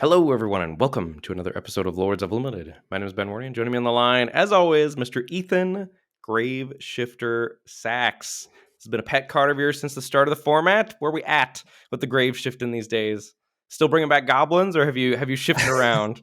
Hello, everyone, and welcome to another episode of Lords of Limited. My name is Ben Warney, and joining me on the line, as always, Mr. Ethan Grave Shifter Sachs. This has been a pet card of yours since the start of the format. Where are we at with the grave shifting these days? Still bringing back goblins, or have you shifted around?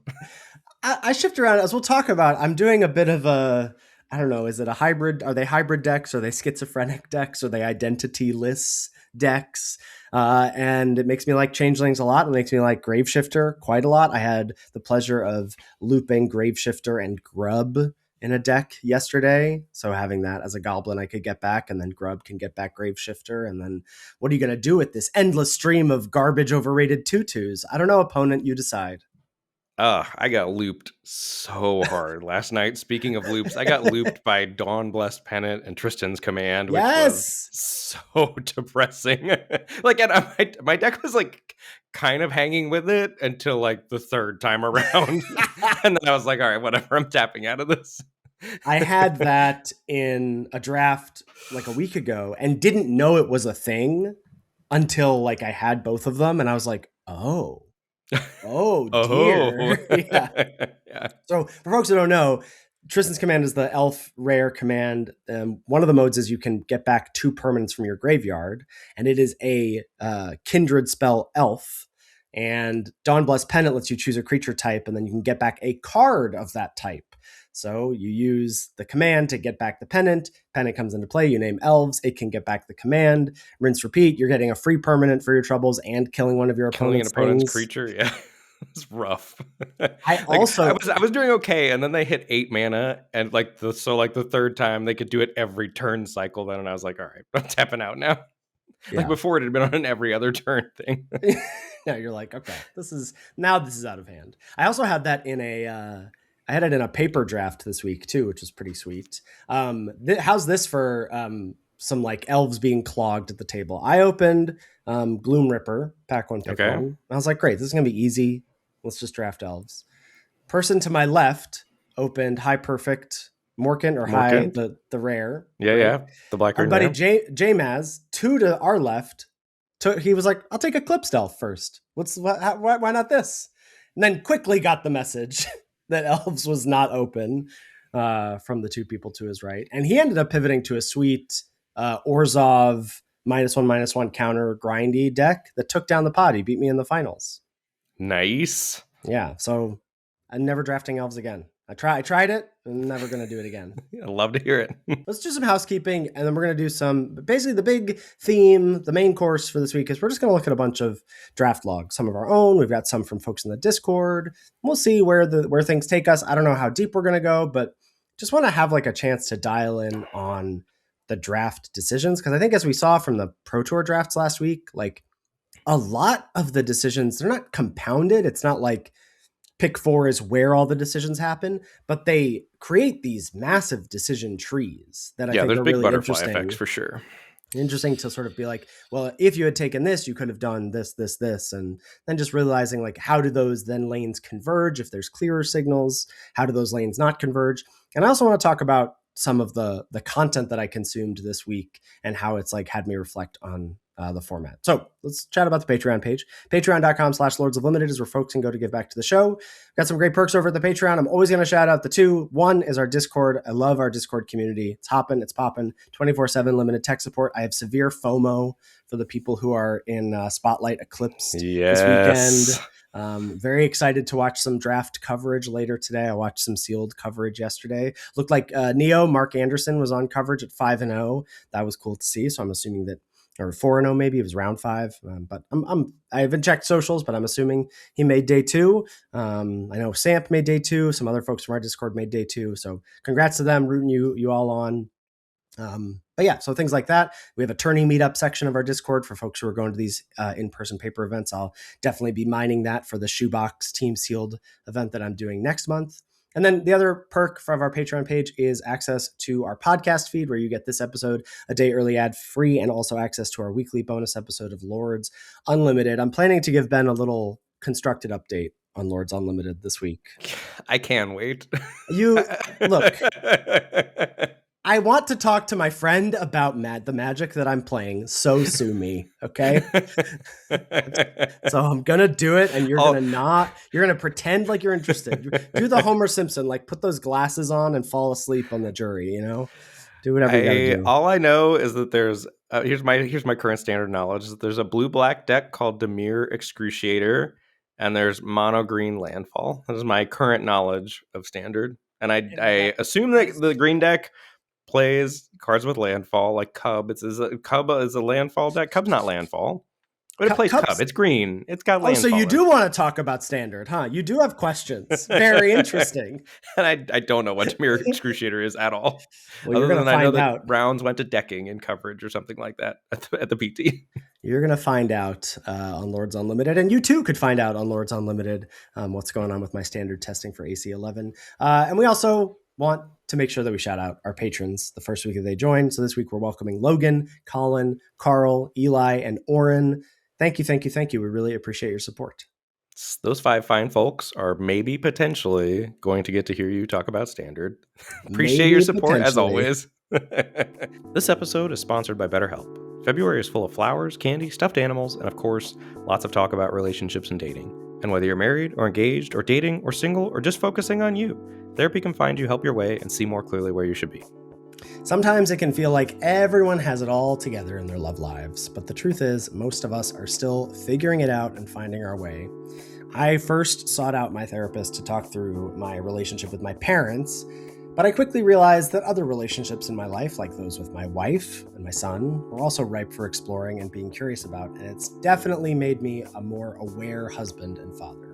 I shift around, as we'll talk about. I'm doing a bit of a, I don't know, is it a hybrid? Are they hybrid decks? Are they schizophrenic decks? Are they identity-less decks? And it makes me like Changelings a lot. It makes me like Graveshifter quite a lot. I had the pleasure of looping Graveshifter and Grub in a deck yesterday. So having that as a goblin I could get back, and then Grub can get back Graveshifter. And then what are you going to do with this endless stream of garbage overrated tutus? I don't know, opponent, you decide. I got looped so hard last night. Speaking of loops, I got looped by Dawn Blessed Pennant and Tristan's Command, which was Yes. so depressing. And my deck was like kind of hanging with it until like the third time around. And then I was like, all right, whatever, I'm tapping out of this. I had that in a draft like a week ago and didn't know it was a thing until like I had both of them, and I was like, oh dear. Yeah. Yeah. So for folks who don't know, Tristan's Command is the elf rare command. One of the modes is you can get back 2 permanents from your graveyard, and it is a Kindred spell elf. And Dawn Blessed Pennant lets you choose a creature type, and then you can get back a card of that type. So you use the command to get back the pennant. Pennant comes into play. You name elves. It can get back the command. Rinse, repeat. You're getting a free permanent for your troubles and killing one of your opponent's Creature. Yeah. It's rough. I was doing okay, and then they hit 8 mana, and the third time they could do it every turn cycle. Then, and I was like, all right, I'm tapping out now. Yeah. Like before, it had been on an every other turn thing. Now you're like, okay, this is out of hand. I also had that in I had it in a paper draft this week too, which was pretty sweet. How's this for some like elves being clogged at the table? I opened Gloom Ripper, pack 1, pick 1. I was like, great, this is gonna be easy. Let's just draft elves. Person to my left opened High Perfect Morkin, High the rare. Yeah, right? Yeah, the black. Our buddy J-Maz, 2 to our left. He was like, I'll take Eclipsed Elf first. Why not this? And then quickly got the message that Elves was not open from the 2 people to his right. And he ended up pivoting to a sweet Orzhov -1/-1 counter grindy deck that took down the pod. He beat me in the finals. Nice. Yeah, so I'm never drafting Elves again. I tried it. I'm never going to do it again. I'd love to hear it. Let's do some housekeeping, and then we're going to do basically the big theme, the main course for this week is we're just going to look at a bunch of draft logs, some of our own. We've got some from folks in the Discord. We'll see where things take us. I don't know how deep we're going to go, but just want to have like a chance to dial in on the draft decisions. Because I think as we saw from the Pro Tour drafts last week, like a lot of the decisions, they're not compounded. It's not like pick 4 is where all the decisions happen, but they create these massive decision trees that I think are really interesting. Effects for sure. Interesting to sort of be like, well, if you had taken this, you could have done this, and then just realizing like, how do those then lanes converge? If there's clearer signals, how do those lanes not converge? And I also want to talk about some of the content that I consumed this week and how it's like had me reflect on the format. So let's chat about the Patreon page. Patreon.com/Lords of Limited is where folks can go to give back to the show. We've got some great perks over at the Patreon. I'm always going to shout out the 2. One is our Discord. I love our Discord community. It's hopping, it's popping, 24/7 limited tech support. I have severe FOMO for the people who are in Spotlight Eclipse this weekend. Very excited to watch some draft coverage later today. I watched some sealed coverage yesterday. Looked like Neo, Mark Anderson, was on coverage at 5-0. That was cool to see. So I'm assuming that, or 4-0 maybe, it was round 5. But I haven't checked socials, but I'm assuming he made day 2. I know Samp made day 2. Some other folks from our Discord made day 2. So congrats to them, rooting you all on. But yeah, so things like that. We have a tourney meetup section of our Discord for folks who are going to these in-person paper events. I'll definitely be mining that for the Shoebox Team Sealed event that I'm doing next month. And then the other perk from our Patreon page is access to our podcast feed, where you get this episode a day early ad-free, and also access to our weekly bonus episode of Lords Unlimited. I'm planning to give Ben a little constructed update on Lords Unlimited this week. I can wait. You look. I want to talk to my friend about the magic that I'm playing. So sue me, okay? So I'm gonna do it, and you're All- gonna not. You're gonna pretend like you're interested. Do the Homer Simpson, like put those glasses on and fall asleep on the jury. Do whatever you got to do. All I know is that there's here's my current standard knowledge is that there's a blue black deck called Demir Excruciator, and there's mono green landfall. That is my current knowledge of standard, and I assume that the green deck plays cards with landfall like Cub. Cub is a landfall deck. Cub's not landfall, but it plays Cub. It's green. It's got landfall. Oh, so you do want to talk about standard, huh? You do have questions. Very interesting. And I don't know what Demir Excruciator is at all. Well, you're going to find out. Browns went to decking in coverage or something like that at the PT. You're going to find out on Lords Unlimited, and you too could find out on Lords Unlimited what's going on with my standard testing for AC11. And we also want to make sure that we shout out our patrons the first week that they join. So this week we're welcoming Logan, Colin, Carl, Eli, and Oren. Thank you, thank you, thank you. We really appreciate your support. Those 5 fine folks are maybe potentially going to get to hear you talk about standard. Appreciate your support as always. This episode is sponsored by BetterHelp. February is full of flowers, candy, stuffed animals, and of course, lots of talk about relationships and dating. And whether you're married or engaged or dating or single or just focusing on you, therapy can find you, help your way, and see more clearly where you should be. Sometimes it can feel like everyone has it all together in their love lives, but the truth is, most of us are still figuring it out and finding our way. I first sought out my therapist to talk through my relationship with my parents, but I quickly realized that other relationships in my life, like those with my wife and my son, were also ripe for exploring and being curious about, and it's definitely made me a more aware husband and father.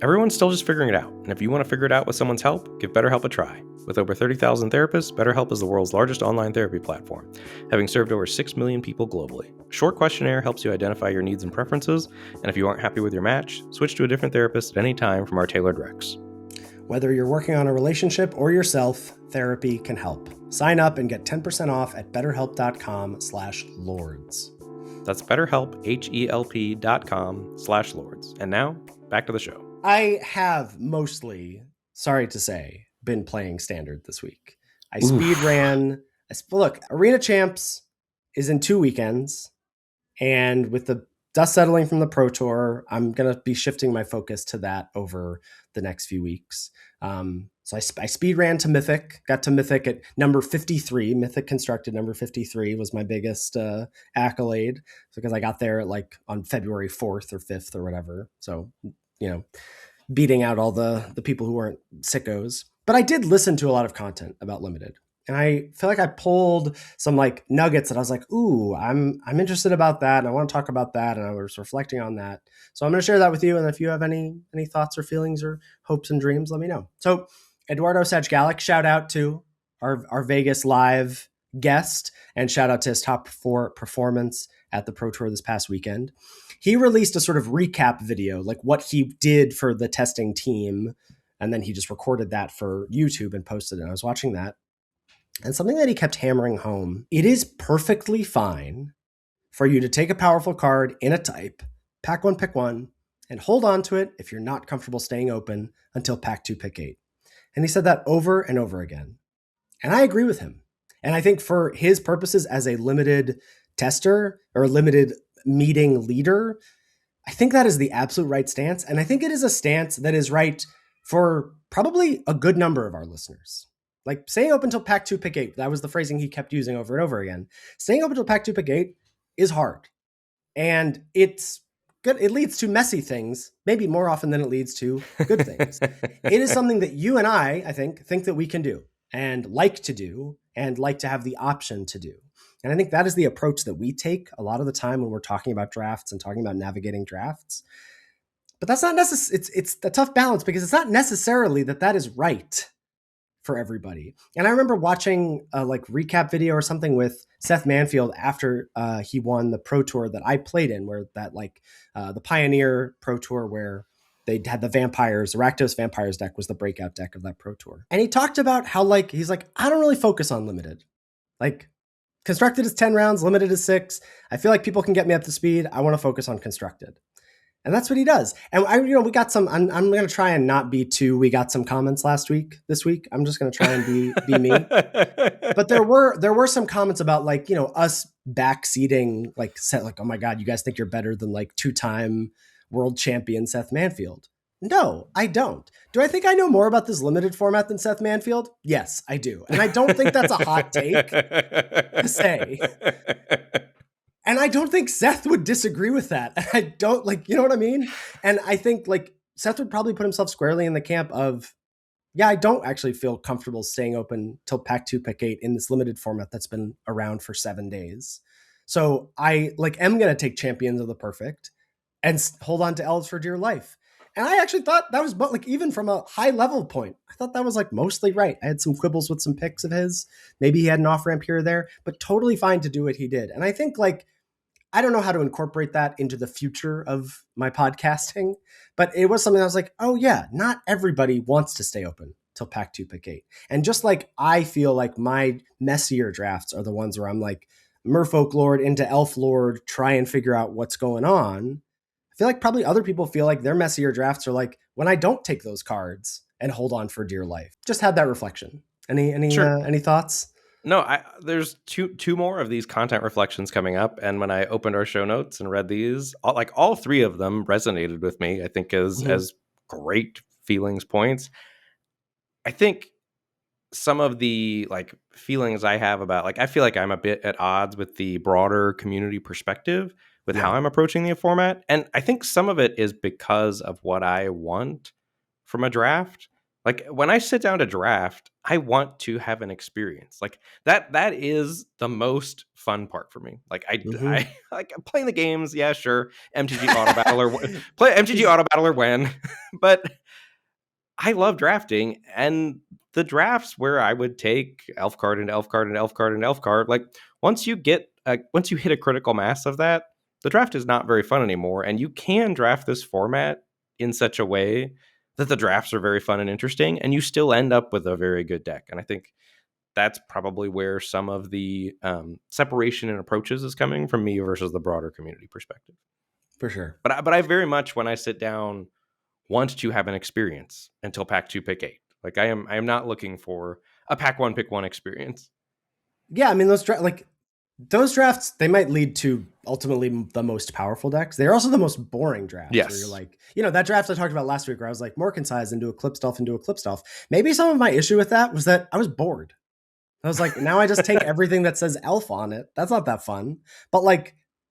Everyone's still just figuring it out, and if you want to figure it out with someone's help, give BetterHelp a try. With over 30,000 therapists, BetterHelp is the world's largest online therapy platform, having served over 6 million people globally. A short questionnaire helps you identify your needs and preferences, and if you aren't happy with your match, switch to a different therapist at any time from our tailored recs. Whether you're working on a relationship or yourself, therapy can help. Sign up and get 10% off at betterhelp.com/lords. That's BetterHelp, HELP.com/lords. And now, back to the show. I have mostly, sorry to say, been playing standard this week. I speed ran. Look, Arena Champs is in 2 weekends, and with the dust settling from the Pro Tour, I'm going to be shifting my focus to that over the next few weeks. So I speed ran to Mythic, got to Mythic at number 53. Mythic Constructed number 53 was my biggest accolade, because I got there like on February 4th or 5th or whatever. So, beating out all the people who weren't sickos. But I did listen to a lot of content about Limited. And I feel like I pulled some like nuggets that I was like, ooh, I'm interested about that, and I want to talk about that, and I was reflecting on that. So I'm going to share that with you, and if you have any thoughts or feelings or hopes and dreams, let me know. So Eduardo Sajgalik, shout out to our Vegas live guest, and shout out to his top 4 performance at the Pro Tour this past weekend. He released a sort of recap video, like what he did for the testing team, and then he just recorded that for YouTube and posted it. And I was watching that. And something that he kept hammering home, it is perfectly fine for you to take a powerful card in a type, pack 1, pick 1, and hold on to it if you're not comfortable staying open until pack 2, pick 8. And he said that over and over again. And I agree with him. And I think for his purposes as a limited tester or limited meeting leader, I think that is the absolute right stance. And I think it is a stance that is right for probably a good number of our listeners. Like staying open until pack 2, pick 8. That was the phrasing he kept using over and over again. Staying open until pack 2, pick 8 is hard. And it's good. It leads to messy things, maybe more often than it leads to good things. It is something that you and I think that we can do and like to do and like to have the option to do. And I think that is the approach that we take a lot of the time when we're talking about drafts and talking about navigating drafts. But that's not necessary. It's a tough balance, because it's not necessarily that is right for everybody. And I remember watching a like recap video or something with Seth Manfield after he won the Pro Tour that I played in, where that like the Pioneer Pro Tour, where they had the Vampires, the Rakdos Vampires deck was the breakout deck of that Pro Tour. And he talked about how like, he's like, I don't really focus on Limited. Like Constructed is 10 rounds, Limited is 6. I feel like people can get me up to speed. I want to focus on Constructed. And that's what he does. And we got some. I'm going to try and not be too. We got some comments this week. I'm just going to try and be me. But there were some comments about like us backseating like oh my god, you guys think you're better than like 2-time world champion Seth Manfield. No, I don't. Do I think I know more about this limited format than Seth Manfield? Yes, I do. And I don't think that's a hot take to say. And I don't think Seth would disagree with that. And I don't you know what I mean? And I think like Seth would probably put himself squarely in the camp of, yeah, I don't actually feel comfortable staying open till Pack 2, Pick 8 in this limited format that's been around for 7 days. So I am going to take Champions of the Perfect and hold on to Elves for dear life. And I actually thought that was even from a high level point, I thought that was mostly right. I had some quibbles with some picks of his. Maybe he had an off ramp here or there, but totally fine to do what he did. And I think I don't know how to incorporate that into the future of my podcasting, but it was something I was like, oh yeah, not everybody wants to stay open till Pack 2, Pick 8. And just like I feel like my messier drafts are the ones where I'm like Merfolk Lord into Elf Lord, try and figure out what's going on. I feel like probably other people feel like their messier drafts are like when I don't take those cards and hold on for dear life. Just had that reflection. Any thoughts? No, there's two more of these content reflections coming up, and when I opened our show notes and read these, all three of them resonated with me. I think as great feelings points. I think some of the feelings I have about I feel like I'm a bit at odds with the broader community perspective with how I'm approaching the format, and I think some of it is because of what I want from a draft. Like when I sit down to draft, I want to have an experience that is the most fun part for me. I like playing the games. Yeah, sure. MTG Auto Battler, play MTG Auto Battler when, but I love drafting, and the drafts where I would take elf card and elf card and elf card and elf card. Once you hit a critical mass of that, the draft is not very fun anymore. And you can draft this format in such a way that the drafts are very fun and interesting, and you still end up with a very good deck. And I think that's probably where some of the separation in approaches is coming from me versus the broader community perspective. For sure. But I very much, when I sit down, want to have an experience until Pack 2, Pick 8. I am not looking for a Pack 1, Pick 1 experience. Yeah, I mean those drafts, they might lead to ultimately the most powerful decks. They're also the most boring drafts. Yes. Where you're that draft I talked about last week where I was like, more concise into Eclipsed Elf. Maybe some of my issue with that was that I was bored. I was like, now I just take everything that says elf on it. That's not that fun. But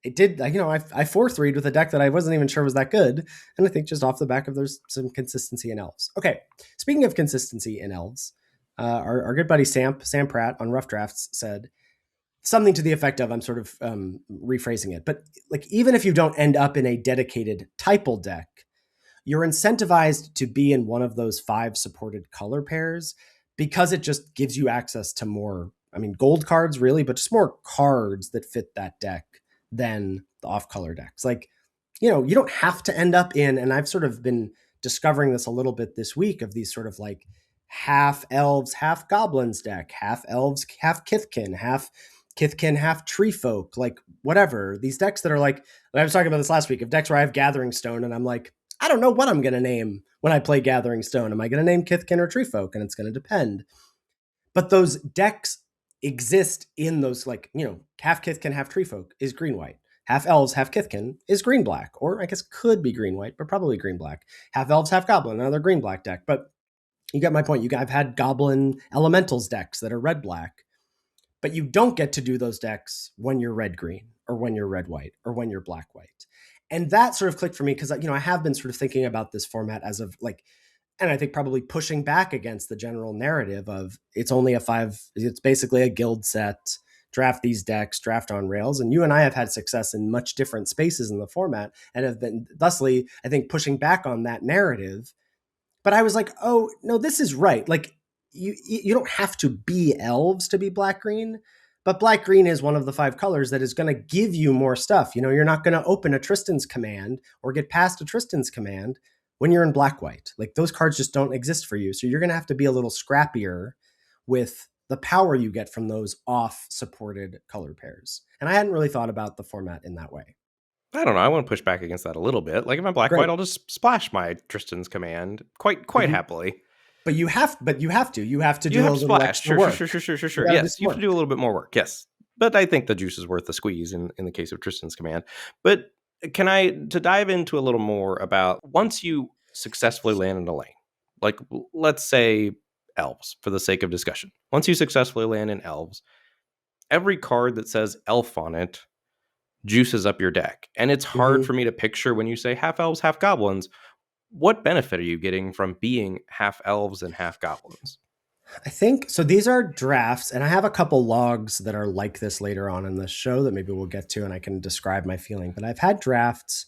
it did, I 4-3'd with a deck that I wasn't even sure was that good. And I think just off the back of there's some consistency in elves. Okay, speaking of consistency in elves, our good buddy Sam Pratt on Rough Drafts said something to the effect of, I'm sort of rephrasing it, but even if you don't end up in a dedicated typal deck, you're incentivized to be in one of those 5 supported color pairs because it just gives you access to more, gold cards really, but just more cards that fit that deck than the off-color decks. You don't have to end up in, and I've sort of been discovering this a little bit this week, of these sort of half elves, half goblins deck, half elves, half Kithkin, half tree folk, whatever. These decks that are I was talking about this last week, of decks where I have Gathering Stone and I'm I don't know what I'm going to name when I play Gathering Stone. Am I going to name Kithkin or Tree Folk? And it's going to depend. But those decks exist in those, half Kithkin, half Tree Folk is green-white. Half Elves, half Kithkin is green-black. Or I guess could be green-white, but probably green-black. Half Elves, half Goblin, another green-black deck. But you get my point. I've had Goblin Elementals decks that are red-black. But you don't get to do those decks when you're red-green, or when you're red-white, or when you're black-white. And that sort of clicked for me because, I have been sort of thinking about this format as of and I think probably pushing back against the general narrative of it's basically a guild set, draft these decks, draft on rails. And you and I have had success in much different spaces in the format and have been thusly, I think, pushing back on that narrative. But I was like, oh, no, this is right. You don't have to be elves to be black-green. But black-green is one of the 5 colors that is going to give you more stuff. You're not going to open a Tristan's Command or get past a Tristan's Command when you're in black-white. Those cards just don't exist for you. So you're going to have to be a little scrappier with the power you get from those off-supported color pairs. And I hadn't really thought about the format in that way. I don't know. I want to push back against that a little bit. Like if I'm black white, Great. I'll just splash my Tristan's command quite Mhm. happily. But you have to You do a have to little splash. extra Sure, sure, work. sure, sure, sure, sure, You sure. got to do Yes, some you have to work. do a little bit more work. Yes. But I think the juice is worth the squeeze in the case of Tristan's command. But to dive into a little more about once you successfully land in a lane, like let's say elves for the sake of discussion. Once you successfully land in elves, every card that says elf on it juices up your deck. And it's hard Mhm. for me to picture when you say half elves, half goblins. What benefit are you getting from being half elves and half goblins? I think so. These are drafts, and I have a couple logs that are like this later on in the show that maybe we'll get to, and I can describe my feeling. But I've had drafts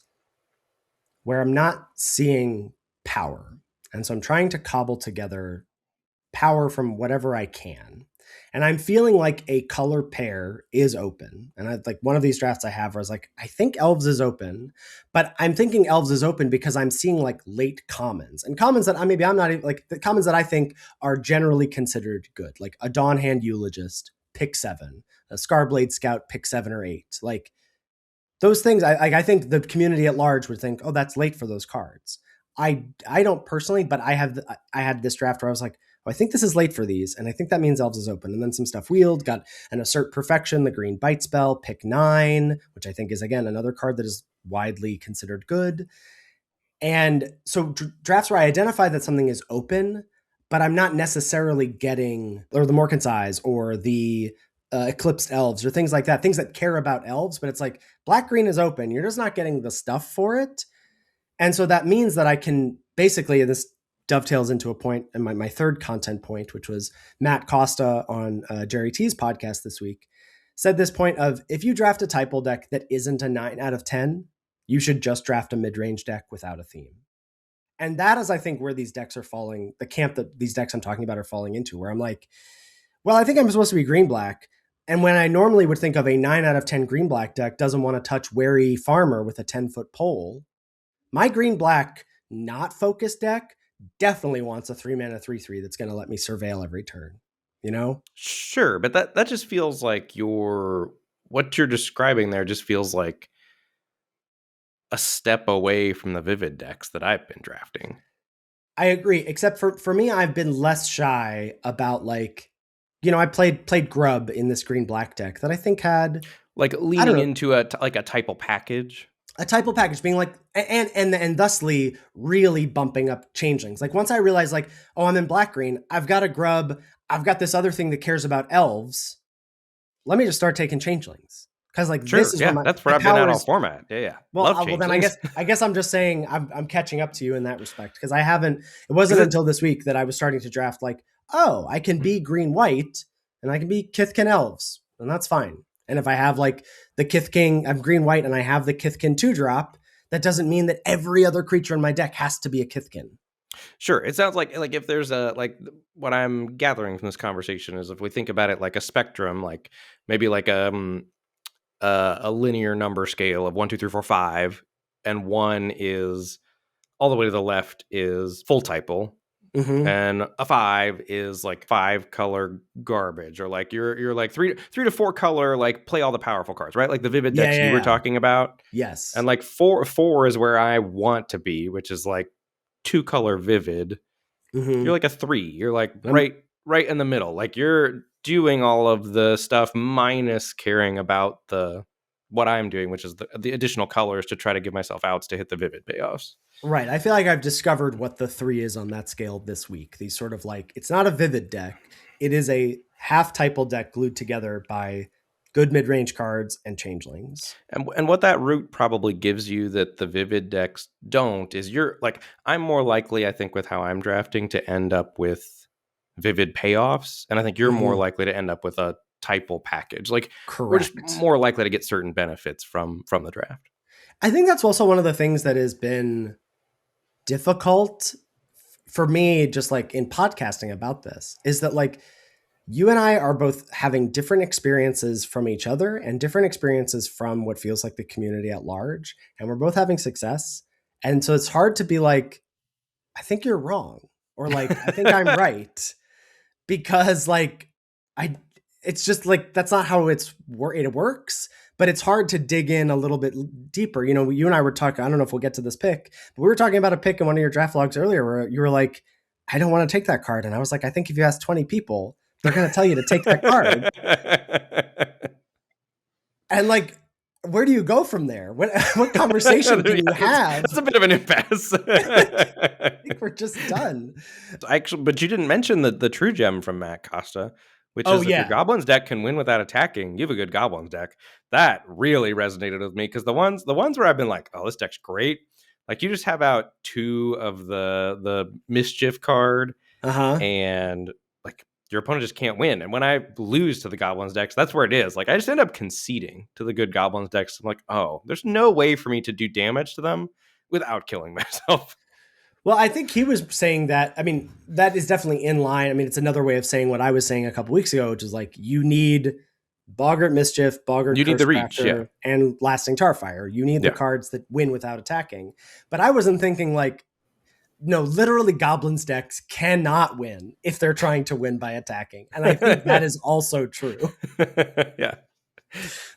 where I'm not seeing power. And so I'm trying to cobble together power from whatever I can. And I'm feeling like a color pair is open. And I like one of these drafts I have where I was like, I think elves is open, but I'm thinking elves is open because I'm seeing like late commons and commons that I'm not even like the commons that I think are generally considered good, like a Dawn Hand Eulogist, pick 7, a Scarblade Scout, pick 7 or 8. Like those things I think the community at large would think, oh, that's late for those cards. I don't personally, but I had this draft where I was like, oh, I think this is late for these, and I think that means elves is open. And then some stuff wheeled, got an Assert Perfection, the green bite spell, pick 9, which I think is again another card that is widely considered good. And so drafts where I identify that something is open, but I'm not necessarily getting or the more concise or the eclipsed elves or things like that, things that care about elves, but it's like black green is open. You're just not getting the stuff for it. And so that means that I can basically, this dovetails into a point and my third content point, which was Matt Costa on Jerry T's podcast this week, said this point of if you draft a typo deck that isn't a 9 out of 10, you should just draft a mid-range deck without a theme. And that is, I think, where these decks are falling, the camp that these decks I'm talking about are falling into, where I'm like, well, I think I'm supposed to be green black. And when I normally would think of a 9 out of 10 green black deck doesn't want to touch Wary Farmer with a 10-foot pole, my green black not focused deck definitely wants a 3 mana 3/3 that's going to let me surveil every turn, you know? Sure, but that just feels like what you're describing there just feels like a step away from the vivid decks that I've been drafting. I agree, except for me, I've been less shy about like, I played Grub in this green black deck that I think had, Like I don't leaning know, into a typo package. a typo package being like, and thusly really bumping up changelings. Like once I realized like, oh, I'm in black green, I've got a Grub, I've got this other thing that cares about elves. Let me just start taking changelings because like this Sure, is where yeah, my that's my where I've been power at all is. format. Yeah, yeah. Well, Love well, then I changelings. guess I'm just saying I'm catching up to you in that respect because I haven't. It wasn't Because until this week that I was starting to draft like, oh, I can be green white and I can be Kithkin elves, and that's fine. And if I have like the Kithking, I'm green white, and I have the Kithkin 2-drop, that doesn't mean that every other creature in my deck has to be a Kithkin. sure, it sounds like if there's what I'm gathering from this conversation is if we think about it like a spectrum, like maybe like a linear number scale of 1, 2, 3, 4, 5, and 1 is all the way to the left is full typo, Mm-hmm. and a 5 is like 5 color garbage, or like you're like three to 4 color, like play all the powerful cards, right? Like the vivid Yeah, decks yeah, you were yeah. talking about. Yes. And like four is where I want to be, which is like 2 color vivid. You're Mm-hmm. like a 3. You're like I'm right in the middle. Like you're doing all of the stuff minus caring about the what I'm doing, which is the additional colors to try to give myself outs to hit the vivid payoffs. Right. I feel like I've discovered what the 3 is on that scale this week. These sort of like, it's not a vivid deck. It is a half typal deck glued together by good mid range cards and changelings. And what that route probably gives you that the vivid decks don't is you're like I'm more likely, I think, with how I'm drafting to end up with vivid payoffs, and I think you're more Mm-hmm. likely to end up with a typal package. Like we're just Correct. more likely to get certain benefits from the draft. I think that's also one of the things that has been difficult for me, just like in podcasting about this, is that like you and I are both having different experiences from each other and different experiences from what feels like the community at large. And we're both having success. And so it's hard to be like, I think you're wrong. Or like, I think I'm right. Because like, I, it's just like, that's not how it works. but it's hard to dig in a little bit deeper. You know, you and I were talking, I don't know if we'll get to this pick, but we were talking about a pick in one of your draft logs earlier where you were like, I don't want to take that card. And I was like, I think if you ask 20 people, they're going to tell you to take that card. And like, where do you go from there? What conversation do you have? That's a bit of an impasse. I think we're just done. Actually, but you didn't mention the true gem from Matt Costa, which is if your Goblins deck can win without attacking, you have a good Goblins deck. That really resonated with me because the ones where I've been like, oh, this deck's great. Like you just have out 2 of the mischief card, and like your opponent just can't win. And when I lose to the Goblins decks, that's where it is. Like I just end up conceding to the good Goblins decks. I'm like, oh, there's no way for me to do damage to them without killing myself. Well, I think he was saying that. I mean, that is definitely in line. I mean, it's another way of saying what I was saying a couple weeks ago, which is like you need Boggart Mischief, Boggart you need the reach, and Lasting Tarfire. You need the cards that win without attacking. But I wasn't thinking like, no, literally Goblins decks cannot win if they're trying to win by attacking. And I think that is also true. Yeah.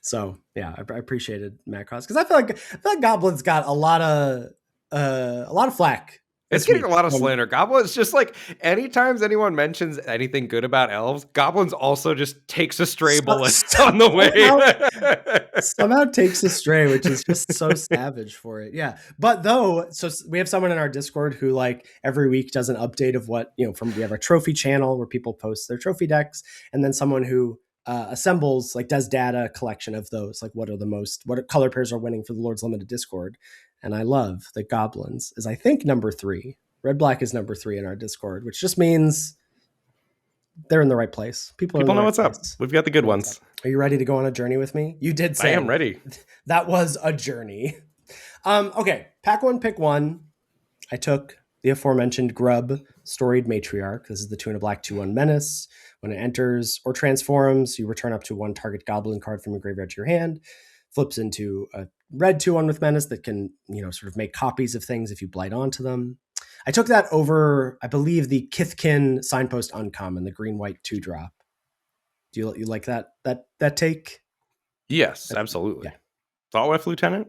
So yeah, I appreciated Matt Cross because I feel like Goblins got a lot of flack. It's getting a lot of slander. Goblins just like anytime anyone mentions anything good about elves, Goblins also just takes a stray bullet on the way. Somehow takes a stray, which is just so savage for it. Yeah. But though, so we have someone in our Discord who like every week does an update of what, you know, we have a trophy channel where people post their trophy decks. And then someone who assembles, like does data collection of those, like what color pairs are winning for the Lord's Limited Discord. And I love that Goblins is, I think, number 3. Red Black is number 3 in our Discord, which just means they're in the right place. People know what's up. We've got the good ones. Are you ready to go on a journey with me? You did say I am ready. That was a journey. Okay, pack 1, pick 1. I took the aforementioned Grub Storied Matriarch. This is the 2 and a black 2/1 menace. When it enters or transforms, you return up to 1 target goblin card from your graveyard to your hand. Flips into a red 2/1 with menace that can, you know, sort of make copies of things if you blight onto them. I took that over, I believe, the Kithkin Signpost Uncommon, the green-white 2-drop. Do you like that take? Yes, absolutely. Yeah. Thoughtwef Lieutenant?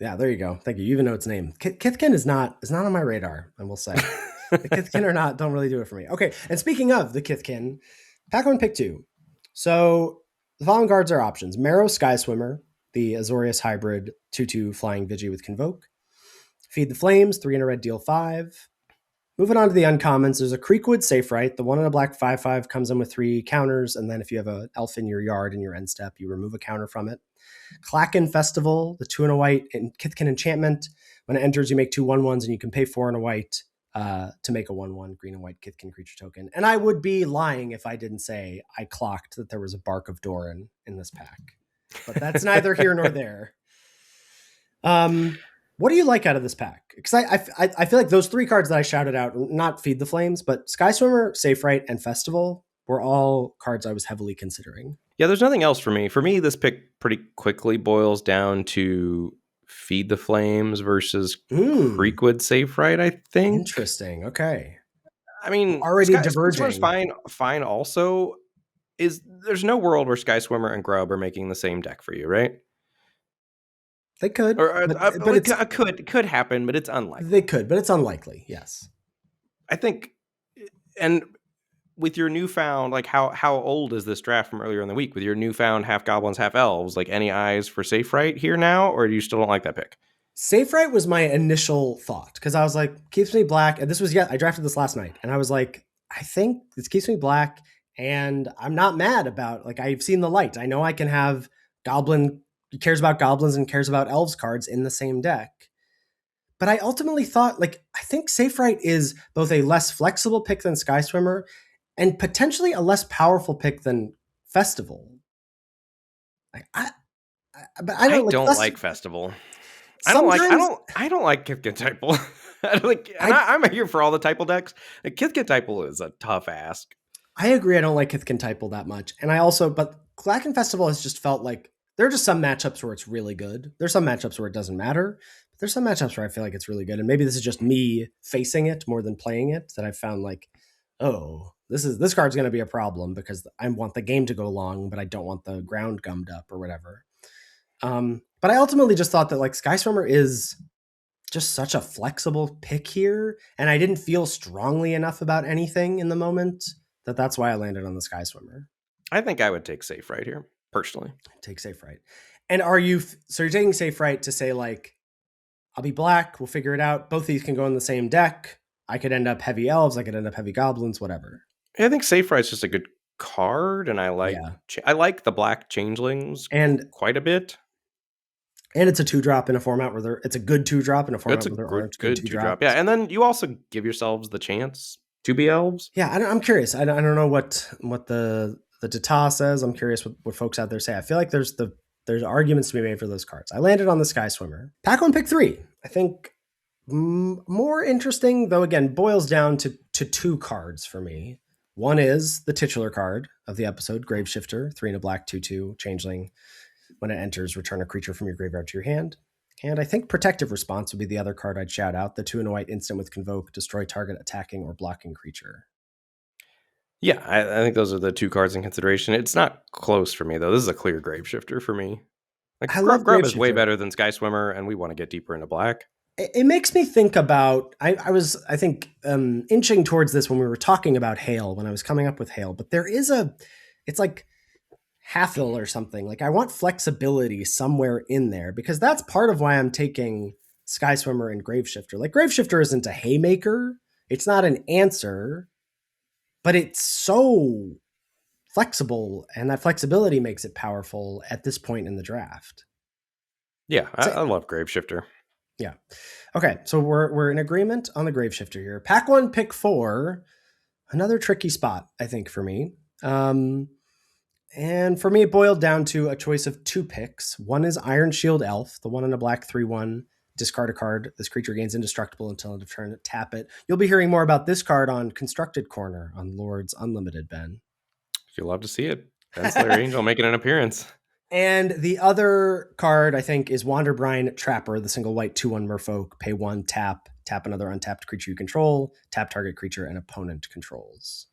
Yeah, there you go. Thank you. You even know its name. Kithkin is not on my radar, I will say. The Kithkin don't really do it for me. Okay, and speaking of the Kithkin, pack 1, pick 2. So the following cards are options. Marrow Sky Swimmer, the Azorius hybrid 2/2 flying Vigi with Convoke. Feed the Flames, 3 and a red, deal 5. Moving on to the uncommons, there's a Creekwood Safe Right. The 1 and a black 5/5 comes in with 3 counters, and then if you have an elf in your yard in your end step, you remove a counter from it. Klaken Festival, the 2 and a white and Kithkin Enchantment. When it enters, you make 2 1/1s, and you can pay 4 and a white to make a 1/1 green and white Kithkin creature token. And I would be lying if I didn't say I clocked that there was a Bark of Doran in this pack. But that's neither here nor there. What do you like out of this pack? Because I feel like those 3 cards that I shouted out, not Feed the Flames, but Sky Swimmer, Safe Right, and Festival were all cards I was heavily considering. Yeah, there's nothing else for me. For me, this pick pretty quickly boils down to Feed the Flames versus Creekwood Safe Right, I think. Interesting. Okay. I mean, already diverging. Fine also. There's no world where Sky Swimmer and Grub are making the same deck for you, right? They could. But it could happen, but it's unlikely. They could, but it's unlikely, yes. I think, and with your newfound, like how old is this draft from earlier in the week? With your newfound half goblins, half elves, like any eyes for Safe Right here now, or do you still don't like that pick? Safe Right was my initial thought, because I was like, keeps me black, and I drafted this last night, and I was like, I think this keeps me black, and I'm not mad about, like, I've seen the light. I know I can have goblin, cares about goblins and cares about elves cards in the same deck. But I ultimately thought, like, I think Safe Right is both a less flexible pick than Sky Swimmer and potentially a less powerful pick than Festival. I don't like Festival. I don't like Kithkin Typal. I'm here for all the Typal decks. Kithkin Typal is a tough ask. I agree. I don't like Kithkin Typal that much. And but Klaken Festival has just felt like there are just some matchups where it's really good. There's some matchups where it doesn't matter. But there's some matchups where I feel like it's really good. And maybe this is just me facing it more than playing it, that I've found like, oh, this card's going to be a problem because I want the game to go long, but I don't want the ground gummed up or whatever. But I ultimately just thought that like Sky Swimmer is just such a flexible pick here, and I didn't feel strongly enough about anything in the moment that's why I landed on the Sky Swimmer. I think I would take Safe Right here, personally. Take Safe Right. And are you so you're taking Safe Right to say like I'll be black, we'll figure it out. Both these can go in the same deck. I could end up heavy elves, I could end up heavy goblins, whatever. I think Safe Right's just a good card, and I Yeah. like the black changelings And quite a bit. it's a 2-drop in a format where it's a good 2-drop in a format It's a where there aren't good good 2 drop. 2-drops. Yeah, and then you also give yourselves the chance to be elves. Yeah, I'm curious. I don't know what the Data says. I'm curious what folks out there say. I feel like there's arguments to be made for those cards. I landed on the Sky Swimmer. Pack 1, pick 3. I think more interesting, though again, boils down to 2 cards for me. One is the titular card of the episode, Graveshifter, 3 and a black, 2/2, changeling. When it enters, return a creature from your graveyard to your hand. And I think Protective Response would be the other card I'd shout out. The 2 and a white instant with Convoke, destroy target attacking or blocking creature. Yeah, I think those are the 2 cards in consideration. It's not close for me, though. This is a clear Graveshifter for me. Like, I love Grub is way Graveshifter. better than Sky Swimmer, and we want to get deeper into black. It makes me think about, I was, I think, inching towards this when we were talking about Hail, when I was coming up with Hail, but there is it's like Hathel or something. Like I want flexibility somewhere in there because that's part of why I'm taking Sky Swimmer and Graveshifter. Like Graveshifter isn't a haymaker. It's not an answer, but it's so flexible, and that flexibility makes it powerful at this point in the draft. Yeah, I love Graveshifter. Yeah. Okay, so we're in agreement on the Graveshifter here. Pack 1, pick 4. Another tricky spot, I think, for me. And for me, it boiled down to a choice of 2 picks. One is Iron Shield Elf, the 1 in a black 3/1. Discard a card. This creature gains indestructible until end of turn. Tap it. You'll be hearing more about this card on Constructed Corner on Lords Unlimited, Ben. You'll love to see it. Ben Slayer Angel making an appearance. And the other card, I think, is Wanderbrine Trapper, the single white 2/1 merfolk. Pay 1, tap another untapped creature you control, tap target creature and opponent controls.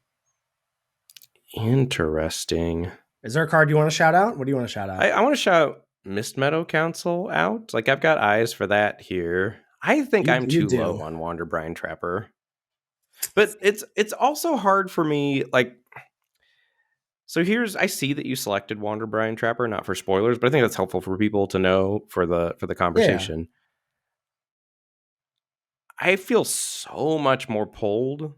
Interesting. Is there a card you want to shout out? What do you want to shout out? I want to shout Mist Meadow Council out. Like, I've got eyes for that here. I think I'm too low on Wanderbrine Trapper. But it's also hard for me, like... So I see that you selected Wanderbrine Trapper, not for spoilers, but I think that's helpful for people to know for the conversation. Yeah. I feel so much more pulled.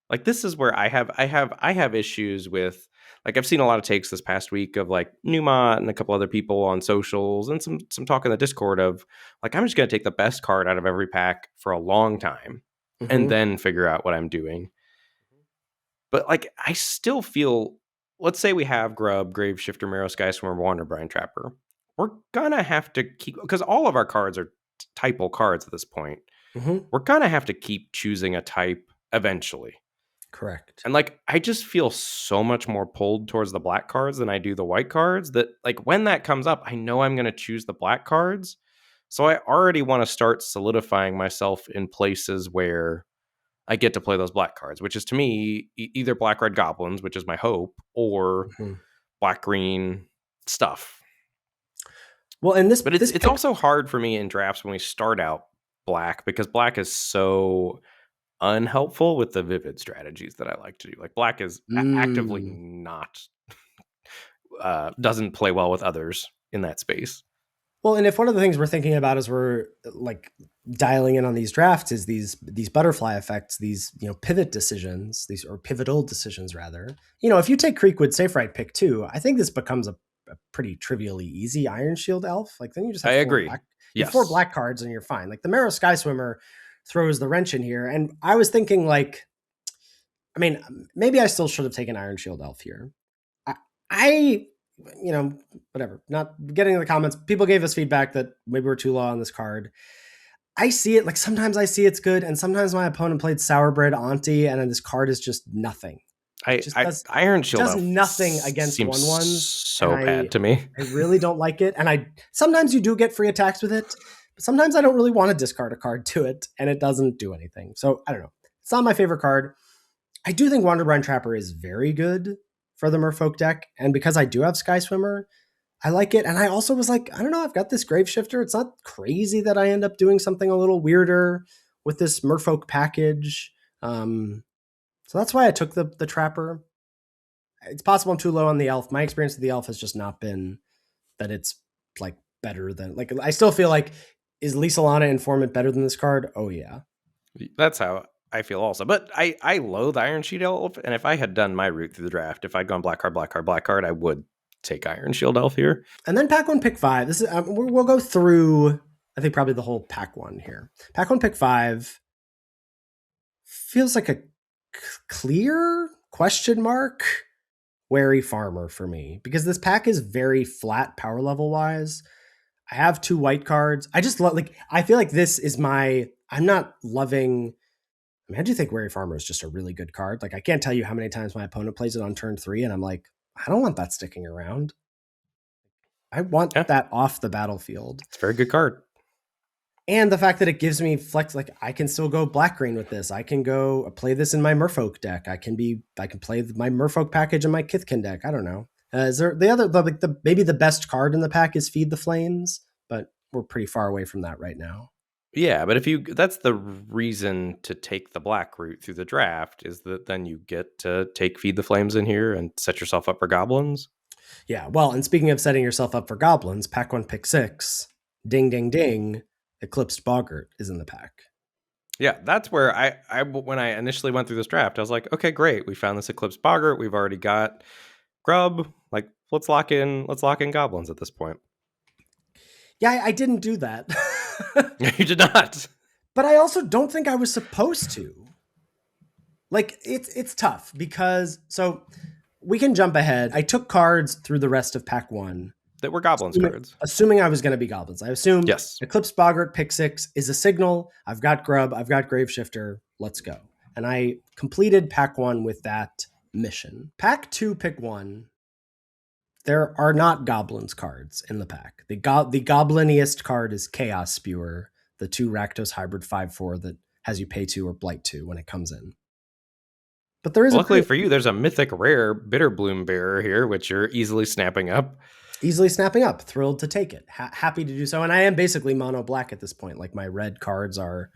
Like, this is where I have issues with, like, I've seen a lot of takes this past week of like Newmont and a couple other people on socials and some talk in the Discord of like, I'm just going to take the best card out of every pack for a long time and then figure out what I'm doing. But like, I still feel, let's say we have Grub, Graveshifter, Marrow, Sky Swimmer, Wanderbrine Trapper. We're gonna have to keep, because all of our cards are typal cards at this point. We're gonna have to keep choosing a type eventually. Correct. And like, I just feel so much more pulled towards the black cards than I do the white cards, that like when that comes up, I know I'm gonna choose the black cards. So I already want to start solidifying myself in places where I get to play those black cards, which is to me either black red goblins, which is my hope, or black green stuff. Well, and but it's also hard for me in drafts when we start out black, because black is so unhelpful with the vivid strategies that I like to do. Like, black is actively not doesn't play well with others in that space. Well, and if one of the things we're thinking about as we're like dialing in on these drafts is these butterfly effects, these, you know, pivot decisions, these, or pivotal decisions rather. You know, if you take Creekwood Safe Right pick 2, I think this becomes a pretty trivially easy Iron Shield Elf. Like, then you just have four black cards and you're fine. Like the Marrow Sky Swimmer throws the wrench in here. And I was thinking, like, I mean, maybe I still should have taken Iron Shield Elf here. I you know, whatever, not getting in the comments. People gave us feedback that maybe we're too low on this card. I see it, like, sometimes I see it's good, and sometimes my opponent played Sourbread Auntie, and then this card is just nothing. Iron Shield does nothing against 1/1s. So bad to me. I really don't like it, and sometimes you do get free attacks with it, but sometimes I don't really want to discard a card to it, and it doesn't do anything. So I don't know. It's not my favorite card. I do think Wanderbrine Trapper is very good for the Merfolk deck, and because I do have Sky Swimmer, I like it. And I also was like, I don't know, I've got this Grave Shifter. It's not crazy that I end up doing something a little weirder with this Merfolk package. So that's why I took the Trapper. It's possible I'm too low on the Elf. My experience with the Elf has just not been that it's like better than, like, I still feel like, is Lisa Lana Informant better than this card? Oh, yeah. That's how I feel also. But I loathe Iron Shield Elf, and if I had done my route through the draft, if I'd gone black card, black card, black card, I would take Iron Shield Elf here. And then pack one, pick five. This is we'll go through, I think, probably the whole pack one here. Pack one, pick five feels like a clear question mark wary farmer for me, because this pack is very flat power level wise. I have 2 white cards. I just like, I feel like this is I'm not loving. I mean, I do think Wary Farmer is just a really good card. Like, I can't tell you how many times my opponent plays it on turn 3, and I'm like, I don't want that sticking around. I want that off the battlefield. It's a very good card. And the fact that it gives me flex, like, I can still go black green with this. I can go play this in my Merfolk deck. I can play my Merfolk package in my Kithkin deck. I don't know. Is there maybe the best card in the pack is Feed the Flames, but we're pretty far away from that right now. Yeah, but that's the reason to take the black route through the draft, is that then you get to take Feed the Flames in here and set yourself up for goblins. Yeah, well, and speaking of setting yourself up for goblins, pack 1, pick 6, ding, ding, ding, Eclipsed Boggart is in the pack. Yeah, that's where I when I initially went through this draft, I was like, okay, great, we found this Eclipsed Boggart. We've already got Grub. Like, let's lock in goblins at this point. Yeah, I didn't do that. You did not. But I also don't think I was supposed to. Like, it's tough because, so we can jump ahead. I took cards through the rest of pack 1 that were goblins cards. Assuming I was going to be goblins. I assumed yes. Eclipse Boggart, pick 6 is a signal. I've got Grub, I've got Grave Shifter. Let's go. And I completed pack 1 with that mission. Pack 2, pick 1. There are not goblins cards in the pack. The gobliniest card is Chaos Spewer, the 2 Rakdos hybrid 5/4 that has you pay 2 or blight 2 when it comes in. But there is luckily for you, there's a mythic rare Bitterbloom Bearer here, which you're easily snapping up. Thrilled to take it. Happy to do so. And I am basically mono black at this point. Like, my red cards are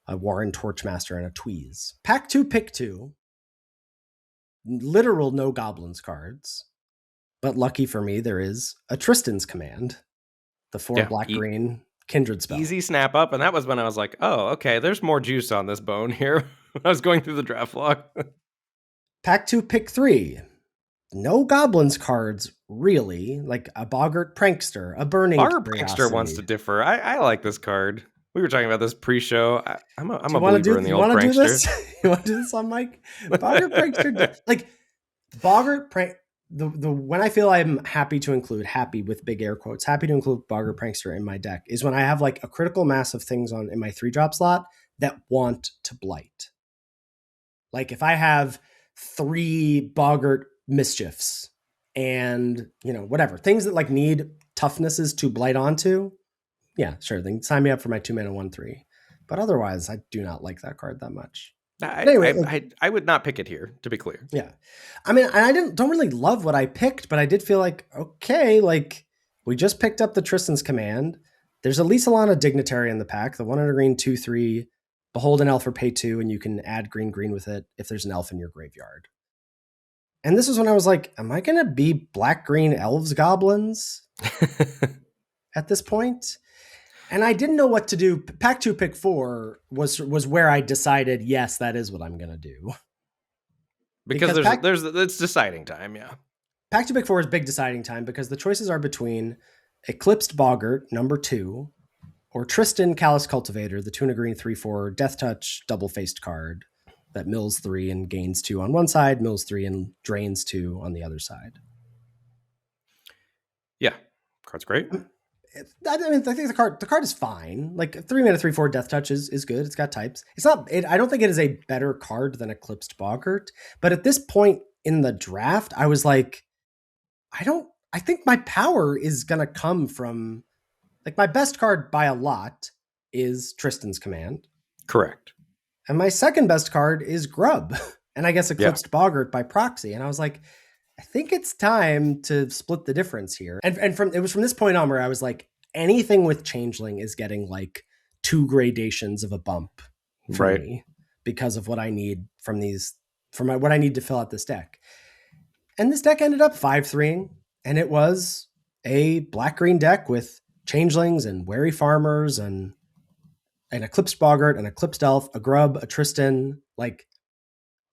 a Warren Torchmaster and a Tweeze. Pack 2, pick 2. Literal no goblins cards. But lucky for me, there is a Tristan's Command. The 4 black green Kindred spell. Easy snap up. And that was when I was like, oh, okay, there's more juice on this bone here. I was going through the draft log. Pack 2, pick 3. No goblins cards, really. Like a Boggart Prankster, a Burning Boggart Prankster wants to differ. I like this card. We were talking about this pre-show. I'm a believer in the old Prankster. You want to do this on Mike? Boggart Prankster, like Boggart Prank. The when I feel I'm happy to include Boggart Prankster in my deck is when I have like a critical mass of things in my 3-drop slot that want to blight. Like, if I have 3 Boggart Mischiefs and, whatever, things that like need toughnesses to blight onto, yeah, sure, then sign me up for my 2-mana 1/3. But otherwise, I do not like that card that much. I would not pick it here, to be clear. Yeah. I mean, I don't really love what I picked, but I did feel like, okay, like, we just picked up the Tristan's Command. There's a Lisa Lana Dignitary in the pack, the 1 green 2/3, behold an elf for pay 2, and you can add green with it if there's an elf in your graveyard. And this is when I was like, am I going to be black-green elves goblins at this point? And I didn't know what to do. Pack 2, pick 4 was where I decided, yes, that is what I'm going to do. Because it's deciding time, yeah. Pack 2, pick 4 is big deciding time because the choices are between Eclipsed Boggart, number 2, or Tristan Callous Cultivator, the 2 green 3/4 Death Touch double-faced card that mills 3 and gains 2 on one side, mills 3 and drains 2 on the other side. Yeah, card's great. I think the card is fine. Like, 3-mana 3/4 Death Touch is good. It's got types. I don't think it is a better card than Eclipsed Boggart. But at this point in the draft, I was like, I think my power is gonna come from, like, my best card by a lot is Tristan's Command. Correct. And my second best card is Grub. And I guess Eclipsed Boggart by proxy. And I was like, I think it's time to split the difference here. And from it was from this point on where I was like, anything with changeling is getting like 2 gradations of a bump for Right. me because of what I need from these what I need to fill out this deck. And this deck ended up 5-3ing, and it was a black-green deck with changelings and wary farmers and an eclipsed boggart, an eclipsed elf, a grub, a Tristan. Like,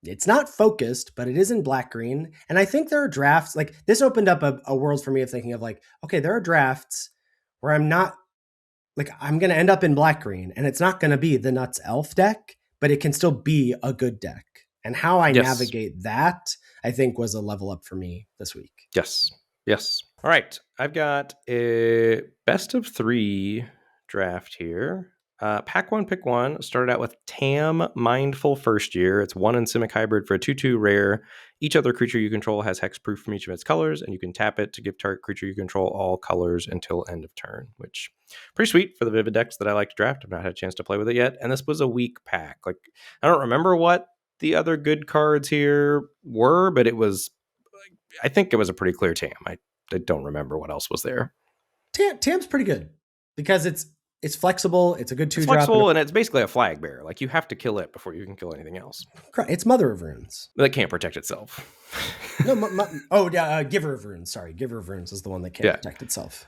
it's not focused, but it is in black-green. And I think there are drafts, like, this opened up a world for me of thinking of like, okay, there are drafts where I'm not, like, I'm going to end up in black-green, and it's not going to be the nuts elf deck, but it can still be a good deck. And how I Yes. navigate that, I think, was a level up for me this week. Yes. Yes. All right. I've got a best of 3 draft here. Pack 1, pick 1 started out with Tam Mindful First Year. It's 1 in Simic Hybrid for a 2/2 rare. Each other creature you control has hexproof from each of its colors, and you can tap it to give target creature you control all colors until end of turn, which pretty sweet for the Vivid decks that I like to draft. I've not had a chance to play with it yet. And this was a weak pack. Like, I don't remember what the other good cards here were, but it was, I think it was a pretty clear Tam. I don't remember what else was there. Tam's pretty good because it's flexible. It's a good 2 It's drop. flexible, and it's basically a flag bearer. Like, you have to kill it before you can kill anything else. It's Mother of Runes. That can't protect itself. Giver of Runes. Sorry, Giver of Runes is the one that can't protect itself.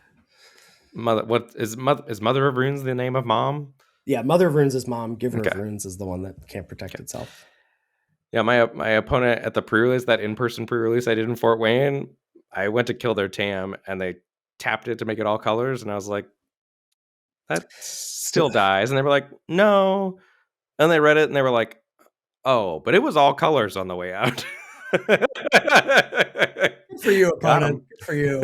Is Mother of Runes the name of mom? Yeah, Mother of Runes is mom. Giver of Runes is the one that can't protect itself. Yeah, my opponent at the pre-release, that in-person pre-release I did in Fort Wayne, I went to kill their Tam, and they tapped it to make it all colors, and I was like, that still dies. And they were like, no. And they read it, and they were like, oh, but it was all colors on the way out. Good for you, opponent. Good for you.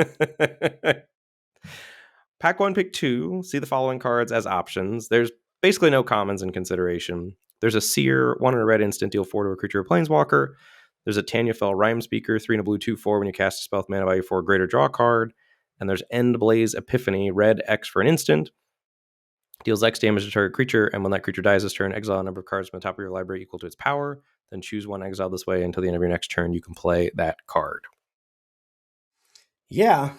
Pack 1, pick 2. See the following cards as options. There's basically no commons in consideration. There's a Seer, 1 in a red instant, deal 4 to a creature or planeswalker. There's a Tanyafel Rhyme Speaker, 3 in a blue, 2/4. When you cast a spell with mana value 4, greater, draw a card. And there's Endblaze Epiphany, red X for an instant. Deals X damage to target creature, and when that creature dies this turn, exile a number of cards from the top of your library equal to its power. Then choose 1 exile this way until the end of your next turn. You can play that card. Yeah.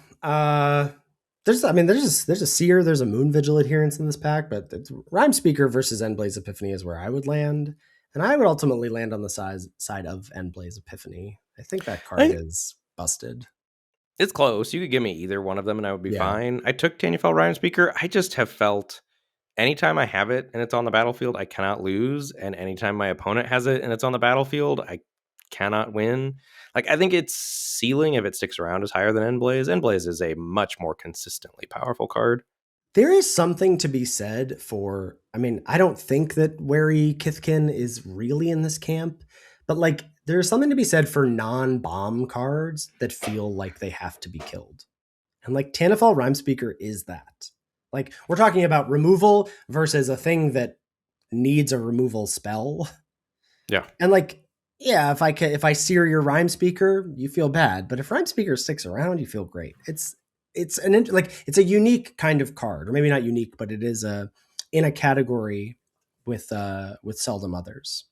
There's a Seer, there's a Moon Vigil adherence in this pack, but it's Rhyme Speaker versus Endblaze Epiphany is where I would land. And I would ultimately land on the side of Endblaze Epiphany. I think that card is busted. It's close. You could give me either one of them and I would be fine. I took Tanyafel Rhyme Speaker. I just have felt anytime I have it and it's on the battlefield, I cannot lose. And anytime my opponent has it and it's on the battlefield, I cannot win. Like, I think its ceiling, if it sticks around, is higher than Endblaze. Endblaze is a much more consistently powerful card. There is something to be said for, I mean, I don't think that Wary Kithkin is really in this camp, but like, there's something to be said for non-bomb cards that feel like they have to be killed. And like Tanyafel Rhyme Speaker is that. Like, we're talking about removal versus a thing that needs a removal spell. Yeah. And like, yeah, if I sear your Rhyme Speaker, you feel bad. But if Rhyme Speaker sticks around, you feel great. It's a unique kind of card, or maybe not unique, but it is in a category with seldom others.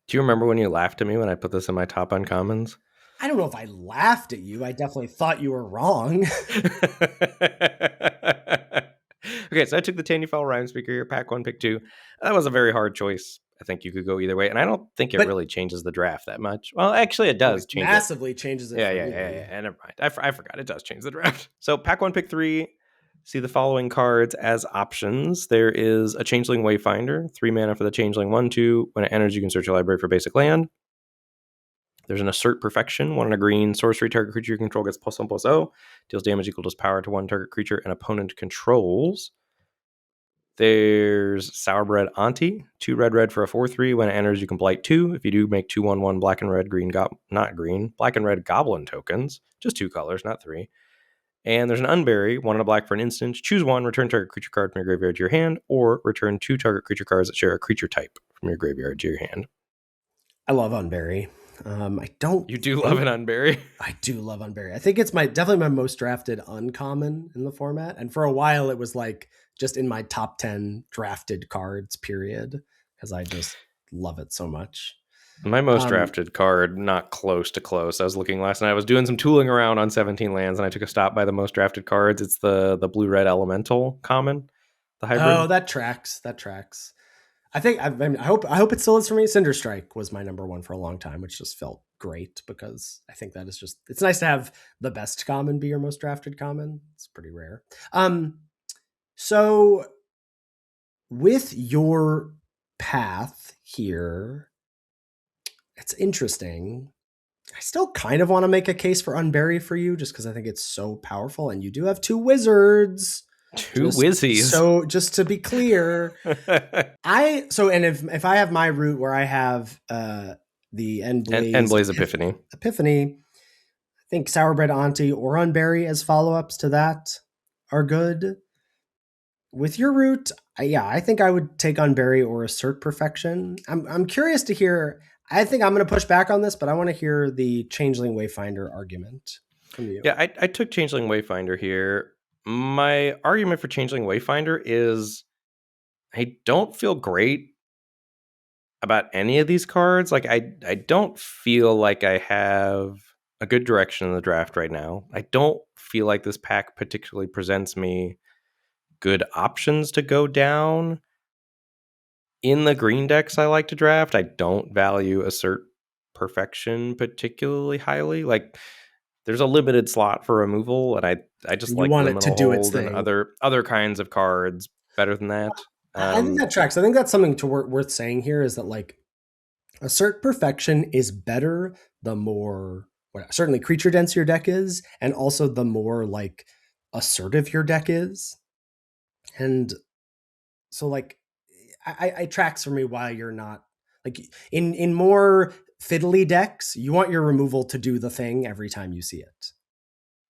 Do you remember when you laughed at me when I put this in my top uncommons? I don't know if I laughed at you. I definitely thought you were wrong. Okay, so I took the Tanyafel Rhyme Speaker here, pack 1, pick 2. That was a very hard choice. I think you could go either way, and I don't think it really changes the draft that much. Well, actually, it does change massively changes it. Yeah. Never mind. I forgot. It does change the draft. So pack 1, pick 3. See the following cards as options. There is a Changeling Wayfinder, 3 mana for the Changeling 1/2. When it enters, you can search your library for basic land. There's an Assert Perfection, 1 in a green. Sorcery, target creature you control gets +1/+0. Deals damage equal to its power to 1 target creature an opponent controls. There's Sourbred Auntie, 2 red for a 4/3. When it enters, you can blight 2. If you do, make 2/1/1 black and red black and red goblin tokens. Just 2 colors, not 3. And there's an Unbury, 1 in a black for an instant. Choose 1, return target creature card from your graveyard to your hand, or return 2 target creature cards that share a creature type from your graveyard to your hand. I love Unbury. You do love an Unbury? I do love Unbury. I think it's definitely my most drafted uncommon in the format. And for a while, it was like just in my top 10 drafted cards, period, because I just love it so much. My most Um, drafted card, not close to close. I was looking last night. I was doing some tooling around on 17 lands, and I took a stop by the most drafted cards. It's the blue red elemental common, the oh, hybrid. that tracks. That tracks. I hope it still is for me. Cinder Strike was my number one for a long time, which just felt great because I think that is just it's nice to have the best common be your most drafted common. It's pretty rare. So with your path here, it's interesting. I still kind of want to make a case for Unbury for you just because I think it's so powerful. And you do have two wizards. Two whizzies. Just to be clear, if I have my route where I have the and Blaze Epiphany. I think Sourbread Auntie or Unbury as follow-ups to that are good. With your route, I think I would take Unbury or Assert Perfection. I'm curious to hear. I think I'm going to push back on this, but I want to hear the Changeling Wayfinder argument from you. Yeah, I took Changeling Wayfinder here. My argument for Changeling Wayfinder is I don't feel great about any of these cards. Like I don't feel like I have a good direction in the draft right now. I don't feel like this pack particularly presents me good options to go down. In the green decks I like to draft, I don't value Assert Perfection particularly highly. Like there's a limited slot for removal, and I just You like want it to Liminal do its Hold and thing. other kinds of cards better than that. I think that tracks. I think that's something worth saying here is that like Assert Perfection is better the more certainly creature dense your deck is, and also the more like assertive your deck is. And so like I tracks for me why you're not like in more fiddly decks, you want your removal to do the thing every time you see it.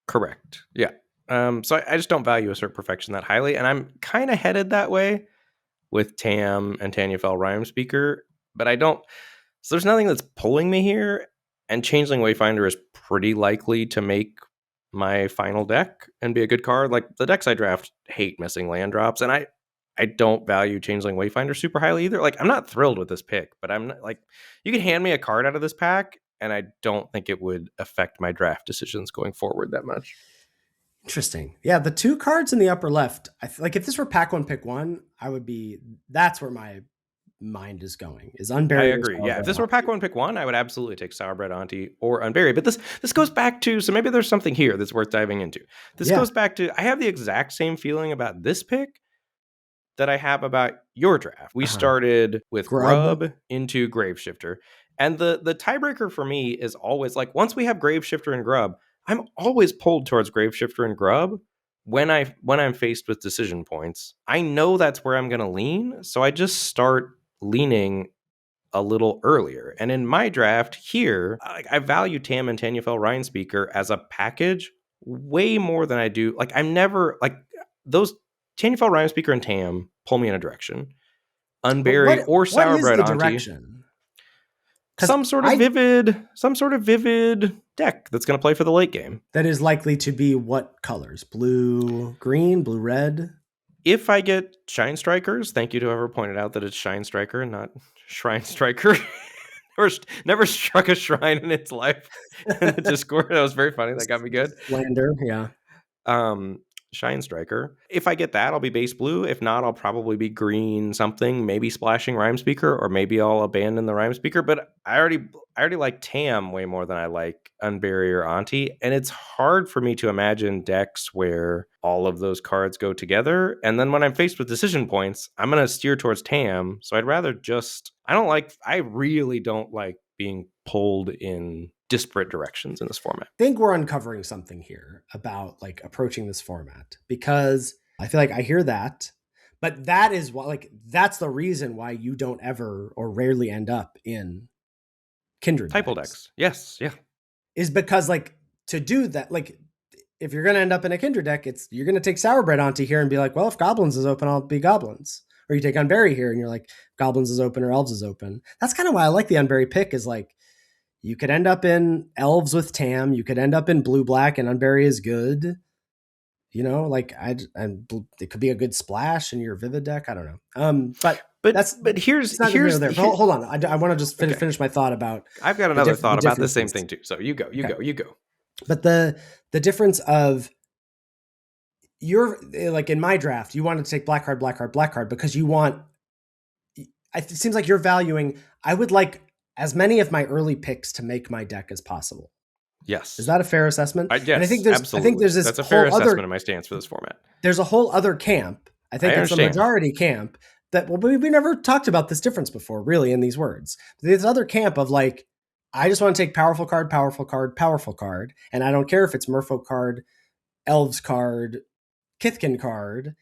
Correct. Yeah. So I just don't value Assert Perfection that highly, and I'm kind of headed that way with Tam and Tanyafel Rhyme Speaker, but I don't. So there's nothing that's pulling me here, and Changeling Wayfinder is pretty likely to make my final deck and be a good card. Like the decks I draft hate missing land drops, and I don't value Changeling Wayfinder super highly either. Like I'm not thrilled with this pick, but I'm not like you can hand me a card out of this pack, and I don't think it would affect my draft decisions going forward that much. Interesting. Yeah, the two cards in the upper left, like if this were pack one, pick one, I would be. That's where my mind is going. Is I Unbury or agree. Yeah, if Sourbread this were pack Auntie? one, pick one, I would absolutely take Sourbread Auntie or Unbury. But this goes back to, so maybe there's something here that's worth diving into. This Yeah. goes back to, I have the exact same feeling about this pick that I have about your draft. We started with Grub into Graveshifter. And the tiebreaker for me is always like once we have Graveshifter and Grub, I'm always pulled towards Graveshifter and Grub when I'm faced with decision points. I know that's where I'm gonna lean, so I just start leaning a little earlier. And in my draft here, I value Tam and Tanyafel Ryan Speaker as a package way more than I do. Like I'm never like those Tanyafel Ryan Speaker and Tam pull me in a direction. But Unbury or what is Sourbread the Auntie, direction? some sort of vivid deck that's going to play for the late game. That is likely to be what colors? Blue, green, blue, red. If I get Shine Strikers, thank you to whoever pointed out that it's Shine Striker and not Shrine Striker. Never struck a shrine in its life in the Discord. That was very funny. That got me good. Lander, yeah. Shine Striker. If I get that, I'll be base blue. If not, I'll probably be green something, maybe splashing Rhyme Speaker, or maybe I'll abandon the Rhyme Speaker. But I already like Tam way more than I like Unbury or Auntie. And it's hard for me to imagine decks where all of those cards go together. And then when I'm faced with decision points, I'm going to steer towards Tam. So I'd rather I really don't like being pulled in disparate directions in this format. I think we're uncovering something here about like approaching this format because I feel like I hear that, but that is why like that's the reason why you don't ever or rarely end up in Kindred Typal decks. Yes, yeah. Is because like to do that, like if you're gonna end up in a Kindred deck, you're gonna take Sourbread Auntie here and be like, well, if Goblins is open, I'll be Goblins. Or you take Unbury here and you're like, Goblins is open or Elves is open. That's kind of why I like the Unbury pick is like you could end up in Elves with Tam. You could end up in Blue Black, and Unbury is good. You know, like it could be a good splash in your Vivid deck. I don't know. But That's but it's not there. But hold on, I want to just finish my thought about. I've got another thought about the same thing too. So you go. But the difference of you're like in my draft, you wanted to take black card, black card, black card because you want. It seems like you're valuing. I would like as many of my early picks to make my deck as possible. Yes. Is that a fair assessment? Yes, and absolutely. I think there's this That's a fair assessment of my stance for this format. There's a whole other camp. I think it's the majority camp that, well, we never talked about this difference before, really, in these words. There's other camp of like, I just want to take powerful card, powerful card, powerful card. And I don't care if it's Merfolk card, Elves card, Kithkin card,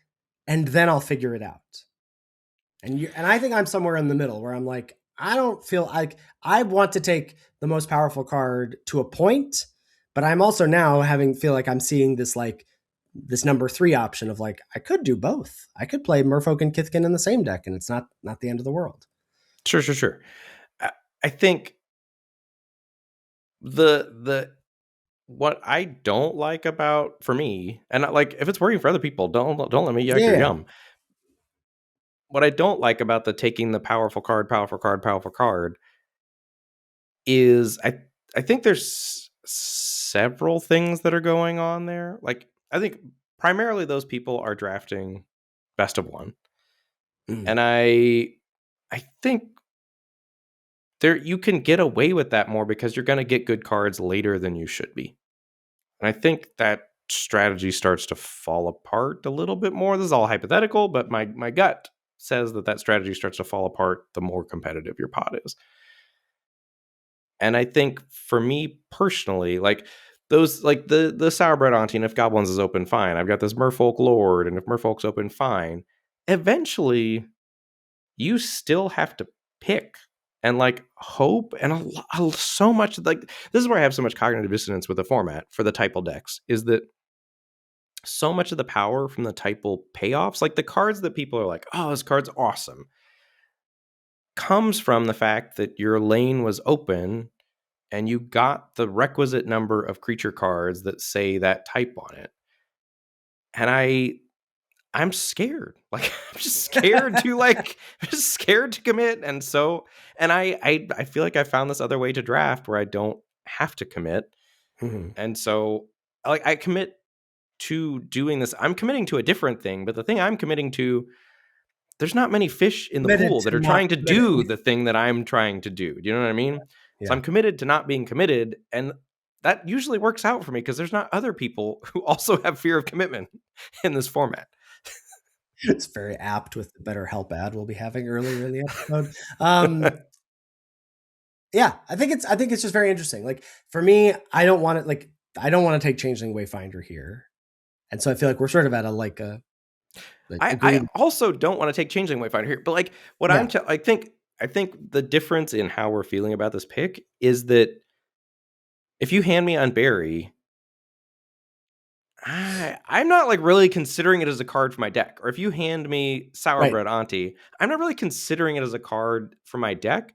and then I'll figure it out. And I think I'm somewhere in the middle where I'm like, I don't feel like I want to take the most powerful card to a point, but I'm also now feel like I'm seeing this like this number 3 option of like, I could do both. I could play Merfolk and Kithkin in the same deck and it's not the end of the world. Sure. I think the what I don't like about, for me, and like if it's working for other people, don't let me yak your yum. What I don't like about the taking the powerful card is I think there's several things that are going on there. Like I think primarily those people are drafting best of one. And I think there you can get away with that more because you're going to get good cards later than you should be. And I think that strategy starts to fall apart a little bit more. This is all hypothetical, but my gut says that strategy starts to fall apart the more competitive your pot is. And I think for me personally, like those, like the Sourbred Auntie, and if Goblins is open, fine. I've got this Merfolk Lord, and if Merfolk's open, fine. Eventually, you still have to pick and like hope, and so much like this is where I have so much cognitive dissonance with the format for the typal decks, is that so much of the power from the typal payoffs, like the cards that people are like, oh, this card's awesome, comes from the fact that your lane was open and you got the requisite number of creature cards that say that type on it. And I'm scared. Like I'm just scared to commit. And so, and I feel like I found this other way to draft where I don't have to commit. Mm-hmm. And so like I commit to doing this. I'm committing to a different thing, but the thing I'm committing to, there's not many fish in the pool that are trying to do the thing that I'm trying to do. Do you know what I mean? Yeah. So I'm committed to not being committed. And that usually works out for me because there's not other people who also have fear of commitment in this format. It's very apt with the BetterHelp ad we'll be having earlier in the episode. Yeah, I think it's just very interesting. Like for me, I don't want to take Changeling Wayfinder here. And so I feel like we're sort of at I also don't want to take Changeling Wayfinder here, but like what I think the difference in how we're feeling about this pick is that if you hand me Unbury, I'm not like really considering it as a card for my deck. Or if you hand me Sourbred Auntie, I'm not really considering it as a card for my deck.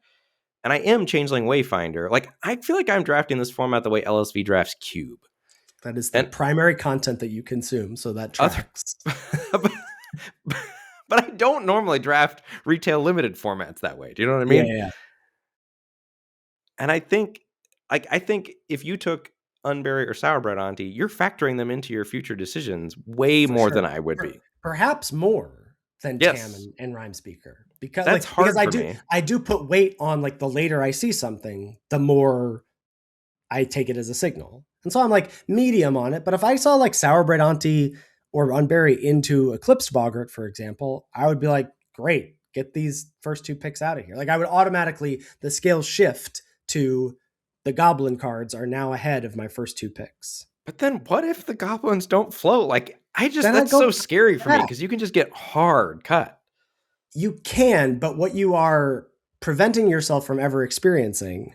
And I am Changeling Wayfinder. Like I feel like I'm drafting this format the way LSV drafts Cube. That is the primary content that you consume, so that tracks. But I don't normally draft retail limited formats that way. Do you know what I mean? Yeah. And I think if you took Unbury or Sourbred Auntie, you're factoring them into your future decisions way more than I would be. Perhaps more than Tam and Rhyme Speaker. Because that's hard for me. I do put weight on like the later I see something, the more I take it as a signal. And so I'm like medium on it. But if I saw like Sourbred Auntie or Unbury into Eclipsed Boggart, for example, I would be like, great, get these first 2 picks out of here. Like I would automatically, the scale shift to the Goblin cards are now ahead of my first 2 picks. But then what if the Goblins don't float? Like that's so scary for me because you can just get hard cut. You can, but what you are preventing yourself from ever experiencing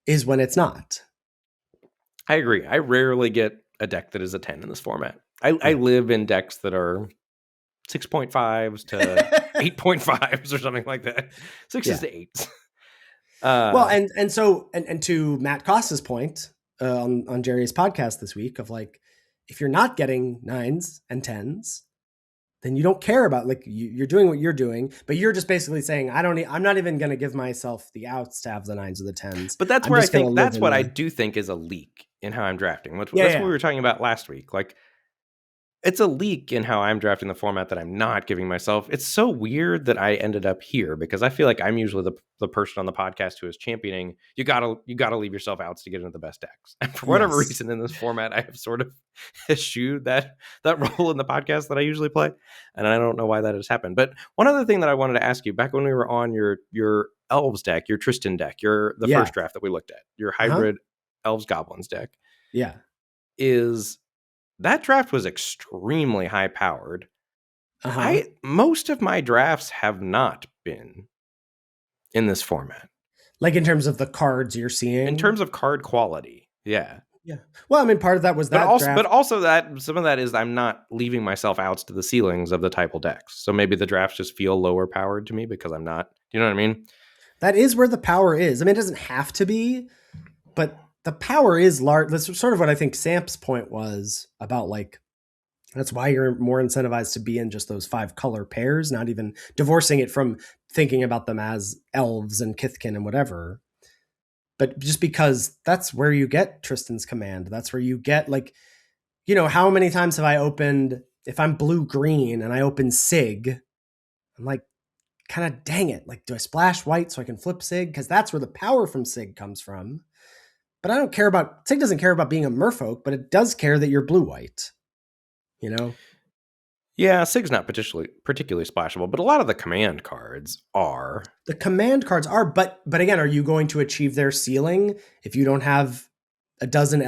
is when it's not. I agree. I rarely get a deck that is a 10 in this format. I live in decks that are 6.5s to 8.5s or something like that. 6s to 8s. Well, and so to Matt Costa's point on Jerry's podcast this week of like, if you're not getting 9s and 10s, then you don't care about, like, you're doing what you're doing, but you're just basically saying, I'm not even going to give myself the outs to have the 9s or the 10s. But that's I'm where I just going to think live that's in what I the do think is a leak in how I'm drafting. yeah, That's what we yeah, were talking about last week. Like, it's a leak in how I'm drafting the format that I'm not giving myself. It's so weird that I ended up here because I feel like I'm usually the person on the podcast who is championing you gotta leave yourself outs to get into the best decks. And for whatever yes, reason in this format, I have sort of eschewed that role in the podcast that I usually play. And I don't know why that has happened. But one other thing that I wanted to ask you, back when we were on your elves deck, your Tristan deck, the yeah, first draft that we looked at, your uh-huh, hybrid elves goblins deck, yeah, is that draft was extremely high powered. uh-huh. I Most of my drafts have not been in this format Like, in terms of the cards you're in seeing. terms of card quality. Yeah. Yeah. Well, I mean, part of that was that But draft. also that some of that is I'm not leaving myself outs to the ceilings of the typal decks. So maybe the drafts just feel lower powered to me because I'm not, you know what I mean? That is where the power is. I mean, it doesn't have to be, but the power is large. That's sort of what I think Samp's point was about, like, that's why you're more incentivized to be in just those 5 color pairs, not even divorcing it from thinking about them as elves and Kithkin and whatever. But just because that's where you get Tristan's command. That's where you get, like, how many times have I opened, if I'm blue green and I open Sig, I'm like, kind of dang it. Like, do I splash white so I can flip Sig? Because that's where the power from Sig comes from. But I don't care about, Sig doesn't care about being a merfolk, but it does care that you're blue white, you know? Yeah, Sig's not particularly splashable, but a lot of the command cards are. The command cards are, but again, are you going to achieve their ceiling if you don't have half a dozen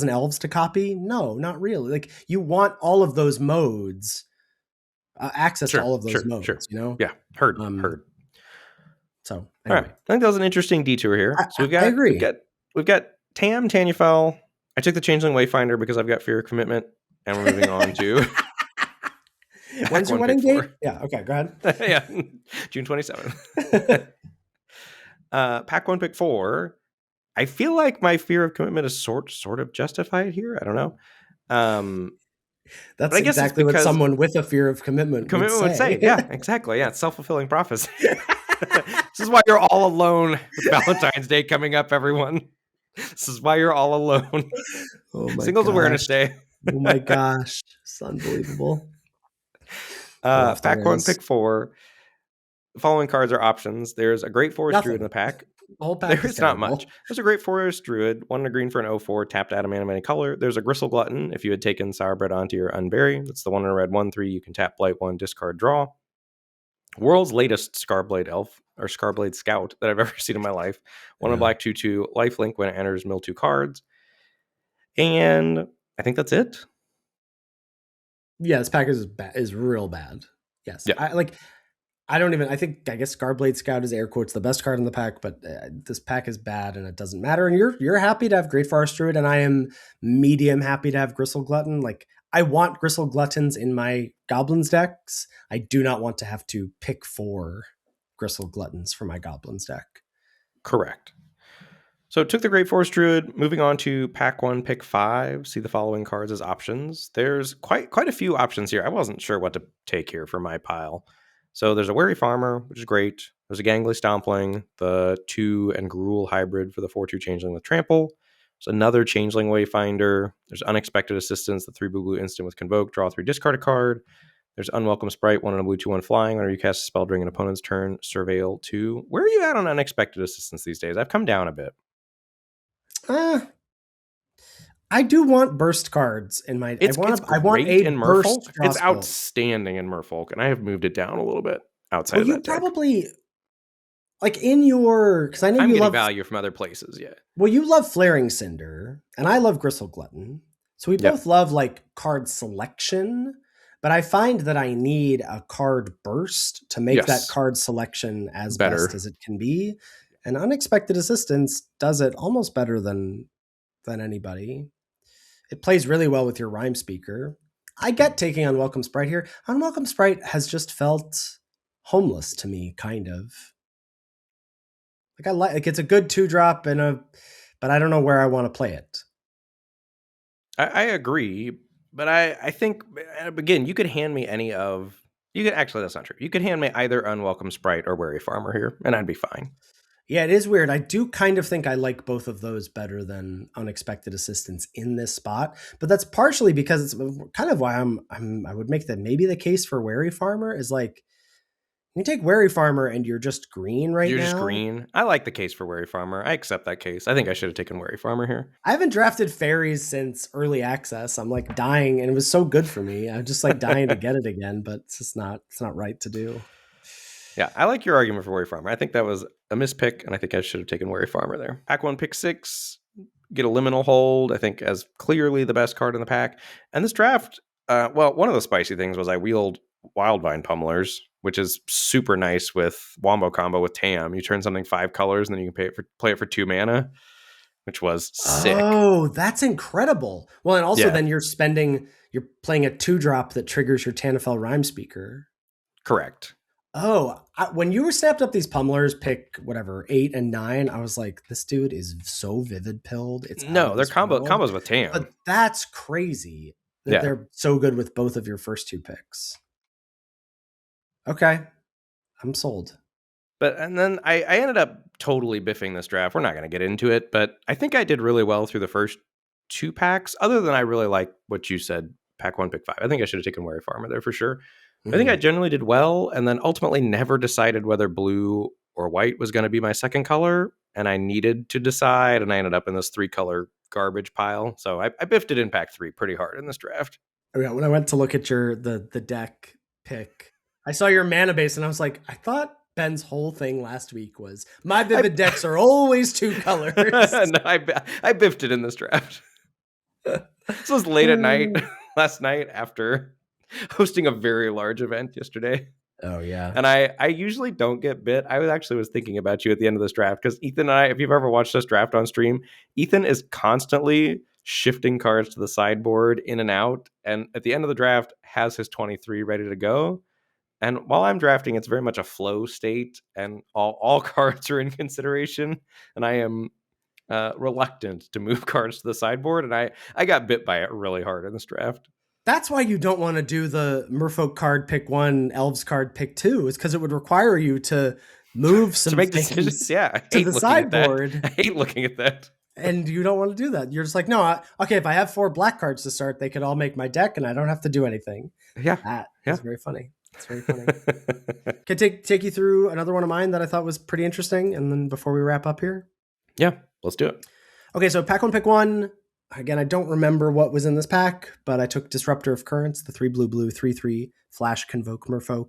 elves to copy? No, not really. Like, you want all of those modes, access to Sure, all of those sure, sure. modes, Yeah, heard, Um, heard. so All right, anyway, I think that was an interesting detour here. So I agree. we've got Tanyfel. I took the Changeling Wayfinder because I've got fear of commitment, and we're moving on to pack When's your one, pick wedding date? four. Yeah. Okay. Go ahead. Yeah, June 27th. Pack one, pick four. I feel like my fear of commitment is sort of justified here. I don't know. But That's I guess it's exactly what because someone with a fear of commitment would commitment would say, say. yeah, exactly. Yeah, it's self-fulfilling prophecy. This is why you're all alone with Valentine's Day coming up, everyone. This is why you're all alone. Oh my Singles Awareness gosh. Day. Oh my gosh. It's unbelievable. We'll have to Pack wear one, this. pick four. The following cards are options. There's a Great Forest Druid in Nothing. the pack. The whole pack There is is not much. terrible. There's a Great Forest Druid, 1 and a green for an 0/4, tapped Adamant of any color. There's a Gristle Glutton. If you had taken Sourbread onto your Unbury, that's the 1 and a red 1/3. You can tap Blight 1, discard, draw. World's latest Scarblade Elf, or Scarblade Scout, that I've ever seen in my life. 1 and Yeah. black 2/2, lifelink when it enters, mill 2 cards. And I think that's it. Yeah, this pack is real bad. Yes. Yeah. I think, I guess Scarblade Scout is air quotes the best card in the pack, but this pack is bad and it doesn't matter. And you're happy to have Great Forest Druid, and I am medium happy to have Gristle Glutton. Like, I want Gristle Gluttons in my Goblins decks. I do not want to have to pick 4 Gristle Gluttons for my Goblins deck. Correct. So took the Great Forest Druid. Moving on to pack 1, pick 5. See the following cards as options. There's quite a few options here. I wasn't sure what to take here for my pile. So there's a Wary Farmer, which is great. There's a Gangly Stompling, the 2 and Gruul hybrid for the 4/2 Changeling with Trample. There's another Changeling Wayfinder. There's Unexpected Assistance, the 3 blue instant with Convoke, draw 3, discard a card. There's Unwelcome Sprite, 1 and a blue 2/1 flying. Whenever you cast a spell during an opponent's turn, Surveil 2. Where are you at on Unexpected Assistance these days? I've come down a bit. I do want burst cards in my. It's I want great a in burst Merfolk. draw It's spell. outstanding in Merfolk, and I have moved it down a little bit outside Well, of you that deck. probably, like, in your, because I know I'm you getting love value from other places, yeah. Well, you love Flaring Cinder, and I love Gristle Glutton. So we Yep. both love, like, card selection, but I find that I need a card burst to make that Yes. card selection as Better. best as it can be. And Unexpected Assistance does it almost better than anybody. It plays really well with your Rhyme Speaker. I get taking Unwelcome Sprite here. Unwelcome Sprite has just felt homeless to me, kind of. Like, I like it's a good 2-drop but I don't know where I want to play it. I agree, But I think, again, you could hand me any of. You could actually, that's not true. You could hand me either Unwelcome Sprite or Wary Farmer here, and I'd be fine. Yeah, it is weird. I do kind of think I like both of those better than Unexpected Assistance in this spot, but that's partially because it's kind of why I would make that maybe the case for Wary Farmer is like you take Wary Farmer and you're just green right You're just now. green. I like the case for Wary Farmer. I accept that case. I think I should have taken Wary Farmer here. I haven't drafted fairies since early access. I'm like dying, and it was so good for me. I'm just like dying to get it again, but it's not right to do. Yeah, I like your argument for Wary Farmer. I think that was a mispick, and I think I should have taken Wary Farmer there. Pack 1, pick 6, get a Liminal Hold, I think, as clearly the best card in the pack. And this draft, one of the spicy things was I wheeled Wildvine Pummelers, which is super nice with Wombo combo with Tam. You turn something 5 colors, and then you can play it for 2 mana, which was sick. Oh, that's incredible. Well, and also Yeah. then you're playing a 2-drop that triggers your Tanafel Rhyme Speaker. Correct. Oh, when you were snapped up these pummelers, pick whatever 8 and 9, I was like, this dude is so vivid pilled. It's No, they're combos with Tam. But that's crazy that they're so good with both of your first 2 picks. Okay, I'm sold. And then I ended up totally biffing this draft. We're not going to get into it, but I think I did really well through the first 2 packs. Other than I really like what you said, pack 1, pick 5. I think I should have taken Wary Farmer there for sure. I think I generally did well, and then ultimately never decided whether blue or white was going to be my second color, and I needed to decide, and I ended up in this 3-color garbage pile. So I biffed it in pack 3 pretty hard in this draft. Oh, yeah, when I went to look at the deck pick, I saw your mana base, and I was like, I thought Ben's whole thing last week was my vivid decks are always 2 colors. No, I biffed it in this draft. This was late at night last night after hosting a very large event yesterday. Oh yeah. And I usually don't get bit. I was thinking about you at the end of this draft because Ethan and I, if you've ever watched us draft on stream, Ethan is constantly shifting cards to the sideboard in and out. And at the end of the draft has his 23 ready to go. And while I'm drafting, it's very much a flow state and all cards are in consideration. And I am reluctant to move cards to the sideboard. And I got bit by it really hard in this draft. That's why you don't want to do the Merfolk card pick 1, Elves card pick 2, is because it would require you to move some to make things decisions. Yeah, to the sideboard. I hate looking at that. And you don't want to do that. You're just like, no, okay, if I have 4 black cards to start, they could all make my deck and I don't have to do anything. Yeah. That is very funny. It's very funny. Can take you through another one of mine that I thought was pretty interesting. And then before we wrap up here. Yeah, let's do it. Okay, so pack 1, pick 1. Again, I don't remember what was in this pack, but I took Disruptor of Currents, the 3/blue 3/3 flash convoke merfolk.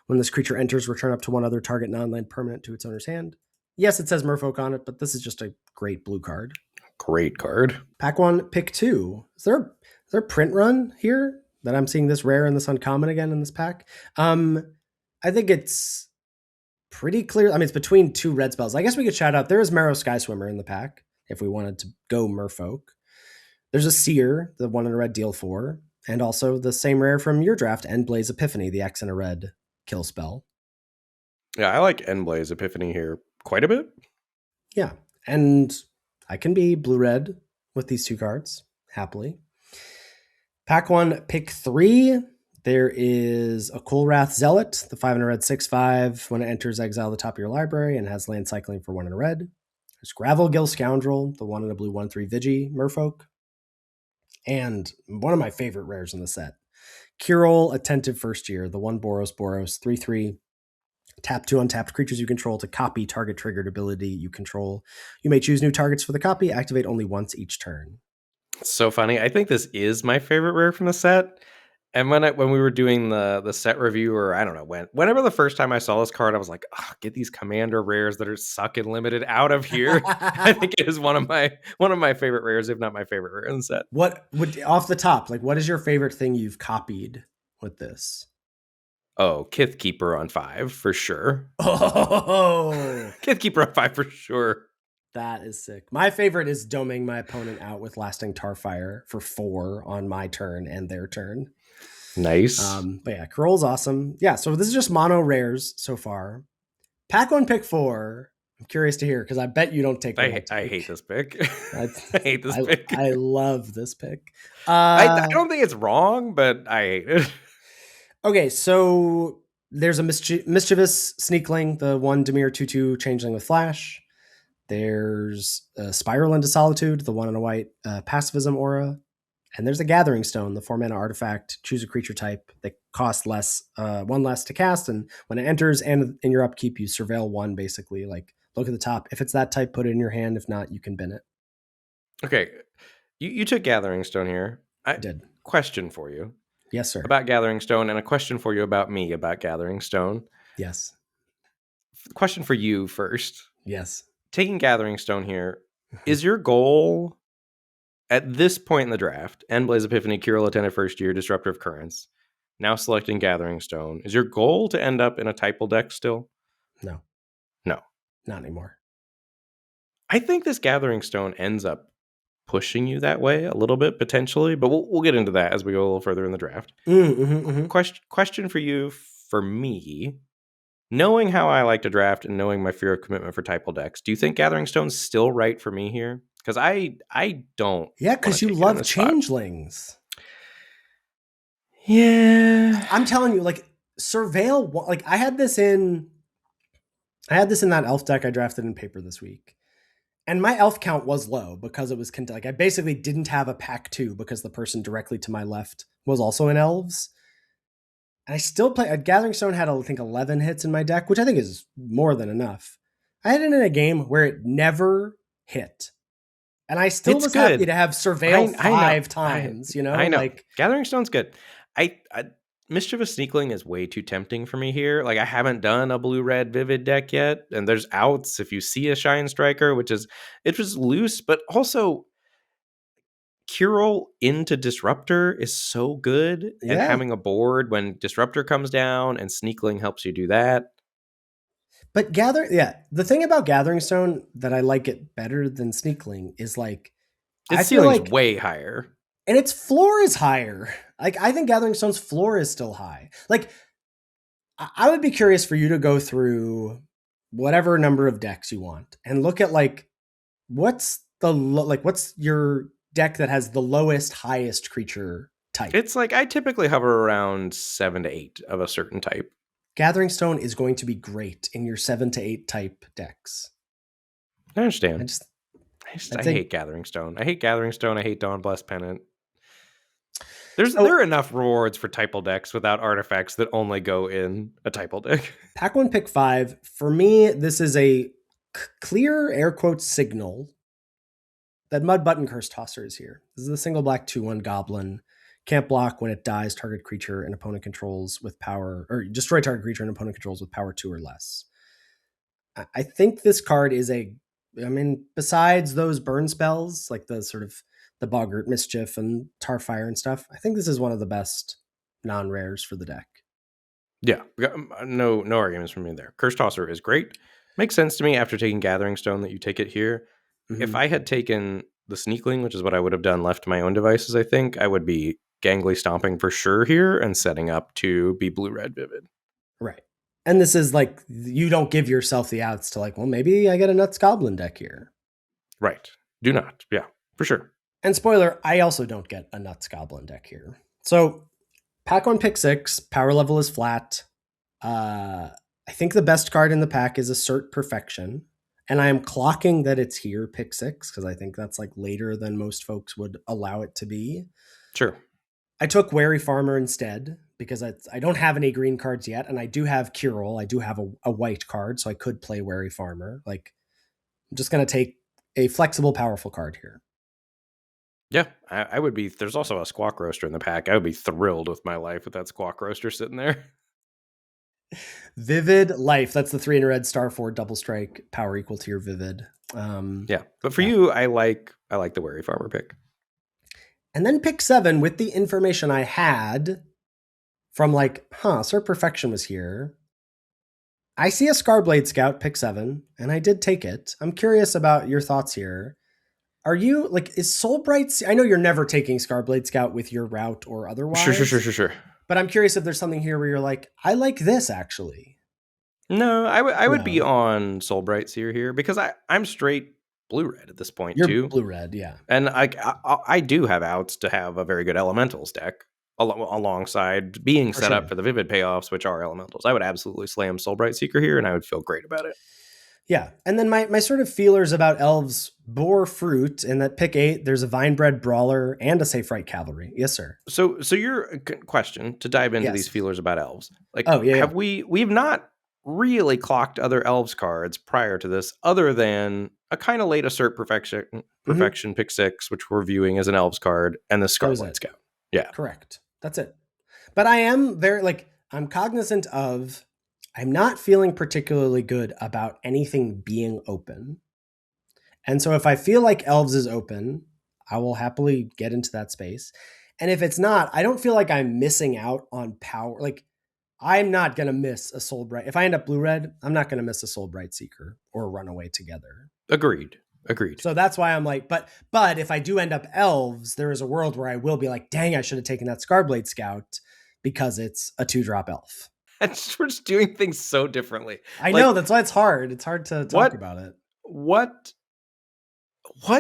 When this creature enters, return up to 1 other target non-land permanent to its owner's hand. Yes, it says merfolk on it, but this is just a great blue card. Great card. Pack 1, pick 2. Is there a print run here that I'm seeing this rare and this uncommon again in this pack? I think it's pretty clear. I mean, it's between 2 red spells. I guess we could shout out there is Marrow Sky Swimmer in the pack if we wanted to go merfolk. There's a Seer, the 1 in a red deal 4, and also the same rare from your draft, Endblaze Epiphany, the X in a red kill spell. Yeah, I like Endblaze Epiphany here quite a bit. Yeah, and I can be blue-red with these 2 cards, happily. Pack 1, pick 3. There is a Kulrath Zealot, the 5 in a red 6/5. When it enters, exile the top of your library and has land cycling for 1 in a red. There's Gravelgill Scoundrel, the 1 in a blue 1/3 Vigi merfolk. And one of my favorite rares in the set, Kirol Attentive First Year, the 1 Boros 3/3. Tap 2 untapped creatures you control to copy target triggered ability you control. You may choose new targets for the copy, activate only once each turn. It's so funny. I think this is my favorite rare from the set. And when we were doing the set review, or I don't know whenever the first time I saw this card, I was like, oh, get these commander rares that are sucking limited out of here. I think it is one of my favorite rares, if not my favorite rare in the set. What would off the top, like what is your favorite thing you've copied with this? Oh, Kithkeeper on 5 for sure. Oh, Kithkeeper on 5 for sure. That is sick. My favorite is doming my opponent out with Lasting Tarfire for 4 on my turn and their turn. Nice. But yeah, Kirol's awesome. Yeah, so this is just mono rares so far. Pack 1, pick 4. I'm curious to hear because I bet you don't take what I I take. hate this pick. I, I hate this pick. I love this pick. I don't think it's wrong, but I hate it. Okay, so there's a mischievous sneakling, the one Demir 2/2 changeling with flash. There's a Spiral into Solitude, the one in a white pacifism aura. And there's a Gathering Stone, the 4-mana artifact. Choose a creature type that costs less, one less to cast. And when it enters and in your upkeep, you surveil one, basically. Like, look at the top. If it's that type, put it in your hand. If not, you can bin it. Okay. You took Gathering Stone here. I did. Question for you. Yes, sir. About Gathering Stone, and a question for you about me about Gathering Stone. Yes. Question for you first. Yes. Taking Gathering Stone here, is your goal at this point in the draft, End Blaze Epiphany, Curial Attendant First Year, Disruptive Currents, now selecting Gathering Stone, is your goal to end up in a Typal deck still? No. No. Not anymore. I think this Gathering Stone ends up pushing you that way a little bit, potentially, but we'll get into that as we go a little further in the draft. Question for you, for me, knowing how I like to draft and knowing my fear of commitment for Typal decks, do you think Gathering Stone's still right for me here? Because I don't. Yeah, because you love changelings. Yeah. I'm telling you, like, Surveil, like, I had this in that elf deck I drafted in paper this week. And my elf count was low because it was like I basically didn't have a pack 2 because the person directly to my left was also in elves. And I still play. Gathering Stone had, I think, 11 hits in my deck, which I think is more than enough. I had it in a game where it never hit. And I still was happy to have Surveil 5 times, you know? I know. Like, Gathering Stone's good. Mischievous Sneakling is way too tempting for me here. Like, I haven't done a blue-red Vivid deck yet, and there's outs if you see a Shine Striker, it was loose, but also Curel into Disruptor is so good, and having a board when Disruptor comes down and Sneakling helps you do that. But the thing about Gathering Stone that I like it better than Sneakling is, like, its ceiling's way higher. And its floor is higher. Like, I think Gathering Stone's floor is still high. Like, I would be curious for you to go through whatever number of decks you want and look at, like, what's your deck that has the lowest, highest creature type? It's like I typically hover around 7 to 8 of a certain type. Gathering Stone is going to be great in your 7 to 8 type decks. I understand. I hate Gathering Stone. I hate Gathering Stone. I hate Dawnblessed Pennant. There are enough rewards for Typal decks without artifacts that only go in a Typal deck. Pack 1, pick 5. For me, this is a clear air quotes signal that Mud Button Curse Tosser is here. This is the single black 2/1 goblin. Can't block when it dies target creature and opponent controls with power, or destroy target creature and opponent controls with power 2 or less. I think this card is besides those burn spells, like the sort of the Boggart Mischief and Tarfire and stuff, I think this is one of the best non-rares for the deck. Yeah, no arguments from me there. Curse Tosser is great. Makes sense to me after taking Gathering Stone that you take it here. Mm-hmm. If I had taken the Sneakling, which is what I would have done left to my own devices, I think I would be gangly stomping for sure here and setting up to be blue-red Vivid. Right. And this is like, you don't give yourself the outs to, like, well, maybe I get a Nuts Goblin deck here. Right. Do not. Yeah, for sure. And spoiler, I also don't get a Nuts Goblin deck here. So pack 1, pick 6, power level is flat. I think the best card in the pack is Assert Perfection. And I am clocking that it's here, pick 6, because I think that's, like, later than most folks would allow it to be. Sure. I took Wary Farmer instead because I don't have any green cards yet, and I do have Curel. I do have a white card, so I could play Wary Farmer. Like, I'm just going to take a flexible, powerful card here. Yeah, I would be. There's also a Squawk Roaster in the pack. I would be thrilled with my life with that Squawk Roaster sitting there. Vivid Life. That's the 3 in a red star 4 double strike, power equal to your Vivid. Yeah, but for you, I like the Wary Farmer pick. And then pick 7 with the information I had from, like, Assert Perfection was here. I see a Scarblade Scout, pick 7, and I did take it. I'm curious about your thoughts here. Are you, like, is Soulbright... I know you're never taking Scarblade Scout with your route or otherwise. Sure. But I'm curious if there's something here where you're like, I like this, actually. No, I would be No, on Soulbright Seer here because I'm straight blue red at this point you're too, blue red, yeah. and I do have outs to have a very good elementals deck alongside being For set up sure. for the vivid payoffs, which are elementals. I would absolutely slam Soulbright Seeker here, and I would feel great about it. Yeah. And then my sort of feelers about elves bore fruit in that pick 8, there's a Vinebred Brawler and a Safe Right Cavalry. Yes, sir. So your question to dive into these Yes. feelers about elves, like Oh, yeah, yeah. have we've not really clocked other elves cards prior to this, other than a kind of late assert perfection pick 6, which we're viewing as an elves card, and the That was Scarlet it. Scout. Yeah, Correct. That's it. But I am very, like, I'm cognizant of, I'm not feeling particularly good about anything being open. And so if I feel like elves is open, I will happily get into that space. And if it's not, I don't feel like I'm missing out on power. Like, I'm not going to miss a Soul Bright. If I end up blue red, I'm not going to miss a Soul Bright Seeker or a Runaway Together. agreed. So that's why I'm like, but if I do end up elves, there is a world where I will be like, dang, I should have taken that Scarblade Scout because it's a 2-drop elf. We're just doing things so differently. I know, that's why it's hard. It's hard to talk about it. What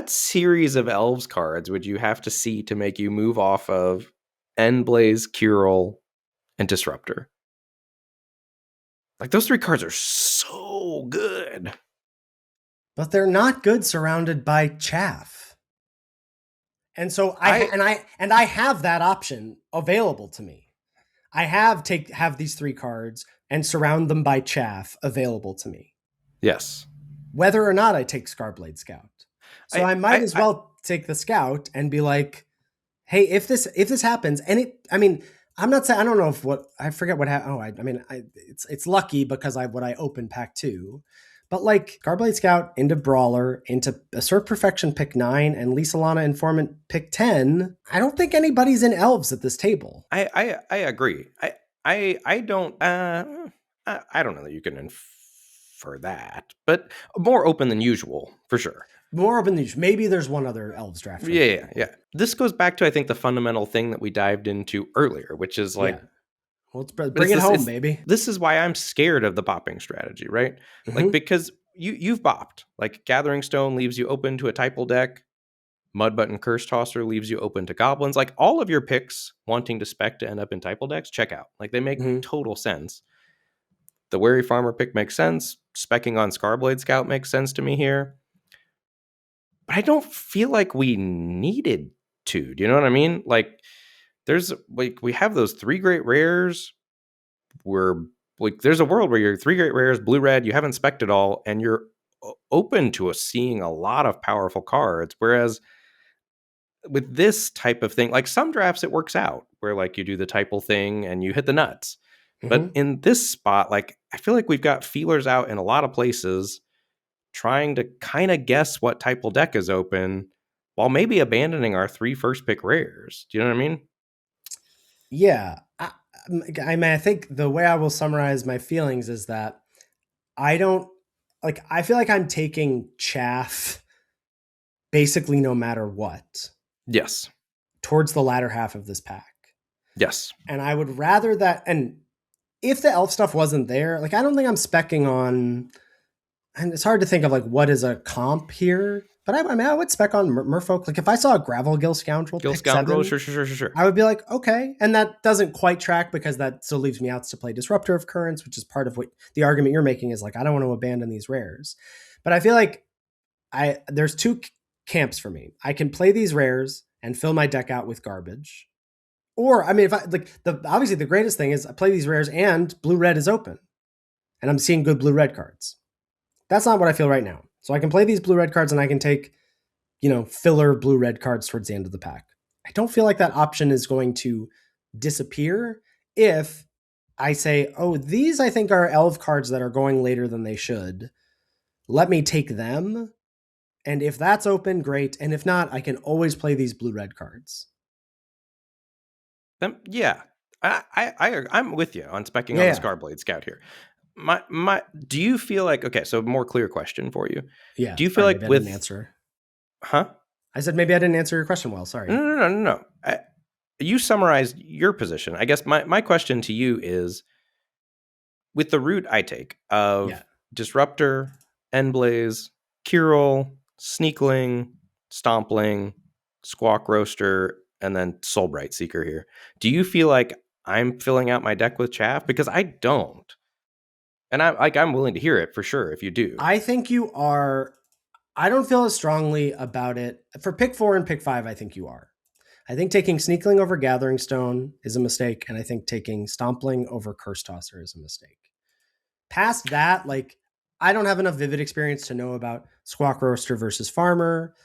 series of elves cards would you have to see to make you move off of Endblaze, Curel, and Disruptor? Like, those 3 cards are so good. But they're not good surrounded by chaff. And so I have that option available to me. I have these 3 cards and surround them by chaff available to me. Yes. Whether or not I take Scarblade Scout. So I might as well take the Scout and be like, hey, if this happens, and I'm not saying, I don't know if I forget what happened. It's lucky because what I opened pack 2. But like Scarblade Scout into Brawler, into Assert Perfection pick 9, and Lisa Lana Informant pick 10, I don't think anybody's in elves at this table. I agree. I don't I don't know that you can infer that, but more open than usual for sure. More open than usual. Maybe there's one other elves draft. Yeah. This goes back to, I think, the fundamental thing that we dived into earlier, which is like, well, let's bring it home, baby. This is why I'm scared of the bopping strategy, right? Mm-hmm. Like, because you've bopped. Like, Gathering Stone leaves you open to a Typal deck. Mudbutton Curse Tosser leaves you open to goblins. Like, all of your picks wanting to spec to end up in Typal decks, check out. Like, they make total sense. The Wary Farmer pick makes sense. Specking on Scarblade Scout makes sense to me here. But I don't feel like we needed to. Do you know what I mean? Like, we have those 3 great rares. There's a world where you're 3 great rares, blue red, you haven't spec'd it all, and you're open to seeing a lot of powerful cards. Whereas with this type of thing, like, some drafts it works out where like you do the Typal thing and you hit the nuts. But in this spot, like, I feel like we've got feelers out in a lot of places trying to kind of guess what Typal deck is open while maybe abandoning our 3 first pick rares. Do you know what I mean? Yeah. I think the way I will summarize my feelings is that I feel like I'm taking chaff basically no matter what. Yes. Towards the latter half of this pack. Yes. And I would rather that, and if the elf stuff wasn't there, like, I don't think I'm specking on, and it's hard to think of like what is a comp here, but I would spec on Merfolk. Like, if I saw a Gravel Gill Scoundrel, Sure. I would be like, okay. And that doesn't quite track because that still leaves me out to play Disruptor of Currents, which is part of what the argument you're making is like, I don't want to abandon these rares. But I feel like there's 2 camps for me. I can play these rares and fill my deck out with garbage. Or, if I like, obviously the greatest thing is I play these rares and blue red is open and I'm seeing good blue red cards. That's not what I feel right now. So I can play these blue red cards and I can take, filler blue red cards towards the end of the pack. I don't feel like that option is going to disappear if I say, oh, these I think are elf cards that are going later than they should. Let me take them. And if that's open, great. And if not, I can always play these blue red cards. Yeah. I'm with you on specking on the Scarblade Scout here. Do you feel like, okay, so more clear question for you. Yeah. Do you feel like I didn't answer? Huh? I said maybe I didn't answer your question well. Sorry. No. You summarized your position. I guess my question to you is, with the route I take of Yeah. Disruptor, Endblaze, Kyril, Sneakling, Stompling, Squawk Roaster, and then Soulbright Seeker here. Do you feel like I'm filling out my deck with chaff? Because I don't. And I'm willing to hear it for sure if you do. I think you are. I don't feel as strongly about it. For pick 4 and pick 5, I think you are. I think taking Sneakling over Gathering Stone is a mistake, and I think taking Stompling over Curse Tosser is a mistake. Past that, like, I don't have enough Vivid experience to know about Squawk Roaster versus Farmer.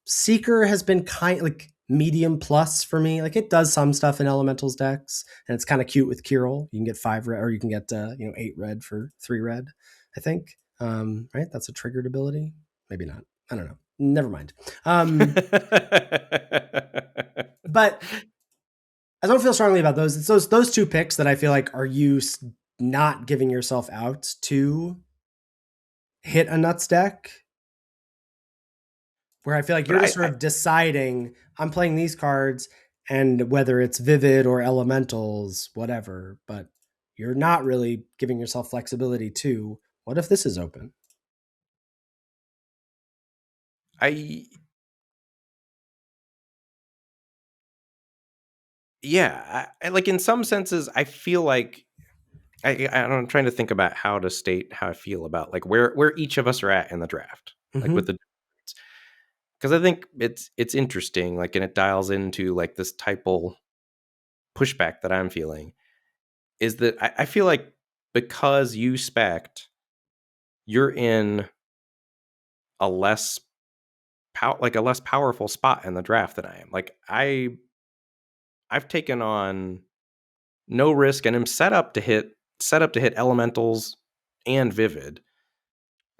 Seeker has been kind like medium plus for me. Like, it does some stuff in Elementals decks, and it's kind of cute with Kyril. You can get 5 red, or you can get 8 red for 3 red. I think, right? That's a triggered ability. Maybe not. I don't know. Never mind. But I don't feel strongly about those. It's those two picks that I feel like are you not giving yourself out to hit a nuts deck, where I feel like you're just sort of deciding I'm playing these cards, and whether it's Vivid or Elementals, whatever, but you're not really giving yourself flexibility to what if this is open? Yeah, I like in some senses, I feel like I'm trying to think about how to state how I feel about like where each of us are at in the draft, like with the, because I think it's interesting, like, and it dials into like this typal pushback that I'm feeling is that I feel like because you spec'd, you're in a less like a less powerful spot in the draft than I am. Like I've taken on no risk and am set up to hit elementals and vivid.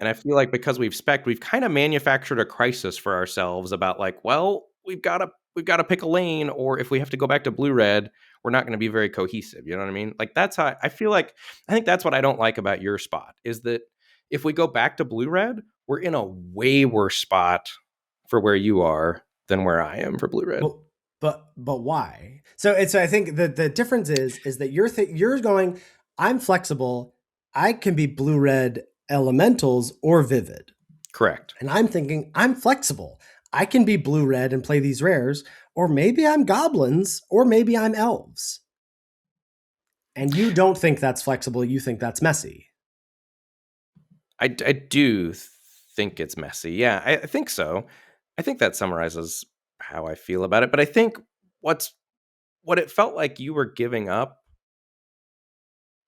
And I feel like because we've spec'd, we've kind of manufactured a crisis for ourselves about like, well, we've got to pick a lane, or if we have to go back to blue red, we're not going to be very cohesive. You know what I mean? Like that's how I feel like. I think that's what I don't like about your spot is that if we go back to blue red, we're in a way worse spot for where you are than where I am for blue red. But why? So I think the difference is that you're going, I'm flexible. I can be blue red elementals or vivid. Correct. And I'm thinking I'm flexible. I can be blue red and play these rares, or maybe I'm goblins, or maybe I'm elves. And you don't think that's flexible. You think that's messy. I do think it's messy. Yeah, I think so. I think that summarizes how I feel about it. But I think what it felt like you were giving up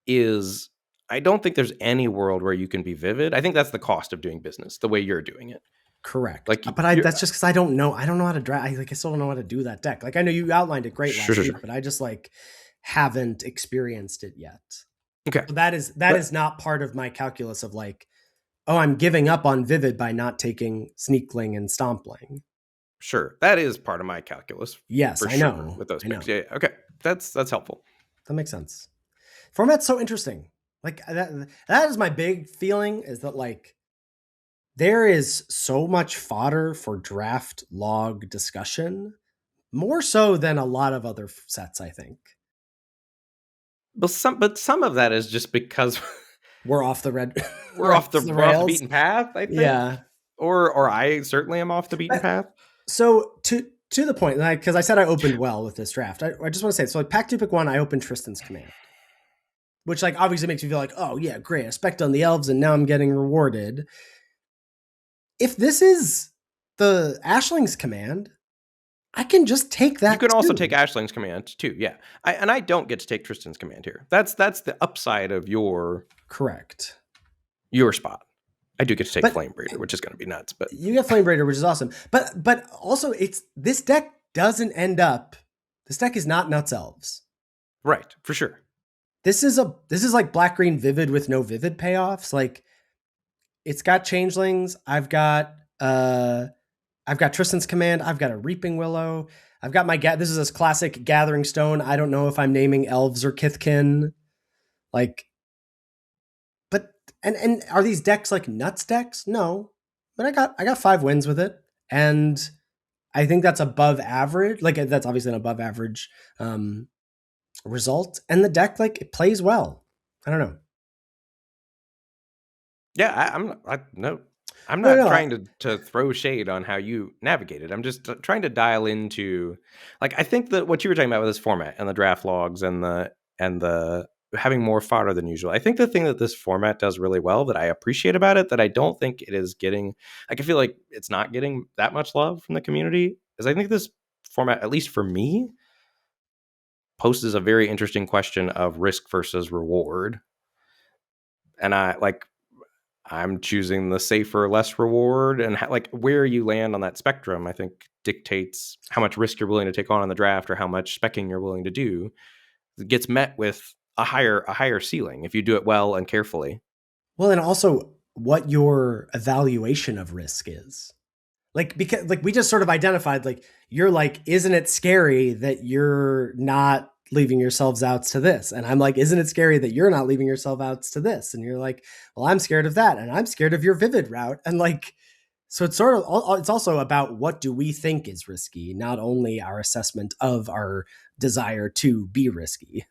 is I don't think there's any world where you can be vivid. I think that's the cost of doing business, the way you're doing it. Correct. Like, But that's just because I don't know. I don't know how to draft. I still don't know how to do that deck. Like, I know you outlined it great last week, but I just like haven't experienced it yet. Okay. So that is not part of my calculus of like, oh, I'm giving up on Vivid by not taking Sneakling and Stompling. Sure. That is part of my calculus. Yes, I know. With those picks. Know. Yeah. Okay. That's helpful. That makes sense. Format's so interesting. Like that is my big feeling, is that like there is so much fodder for draft log discussion, more so than a lot of other sets, I think. But some of that is just because we're off the red. We're off the beaten path, I think. Yeah. Or I certainly am off the beaten path. So to the point, like, because I said I opened well with this draft, I just want to say, so like pack 2 pick 1, I opened Tristan's Command, which like obviously makes me feel like, oh yeah, great, I spec'd on the elves and now I'm getting rewarded. If this is the Ashling's Command, I can just take that. You can also take Ashling's Command too. Yeah, I don't get to take Tristan's Command here. That's the upside of your spot. I do get to take Flame Breeder, which is going to be nuts. But you get Flame Breeder, which is awesome. But also, this deck doesn't end up. This deck is not Nuts Elves, right? For sure. This is like Black Green Vivid with no Vivid payoffs. Like, it's got Changelings. I've got Tristan's Command. I've got a Reaping Willow. I've got this is a classic Gathering Stone. I don't know if I'm naming elves or Kithkin. Like, but and are these decks like nuts decks? No, but I got 5 wins with it, and I think that's above average. Like, that's obviously an above average result. And the deck, like, it plays well. I don't know. Yeah, I'm No, not no, trying to throw shade on how you navigate it. I'm just trying to dial into, like, I think that what you were talking about with this format and the draft logs and the having more fodder than usual. I think the thing that this format does really well that I appreciate about it, that I don't think it is getting, like, I feel like it's not getting that much love from the community, is I think this format, at least for me, poses a very interesting question of risk versus reward. And I'm choosing the safer, less reward, and like where you land on that spectrum, I think dictates how much risk you're willing to take on in the draft or how much specking you're willing to do. It gets met with a higher ceiling if you do it well and carefully. well, and also what your evaluation of risk is. Like, because like we just sort of identified, like, you're like, isn't it scary that you're not leaving yourselves out to this? And I'm like, isn't it scary that you're not leaving yourself out to this? And you're like, well, I'm scared of that, and I'm scared of your vivid route. And like, so it's sort of, it's also about what do we think is risky, not only our assessment of our desire to be risky.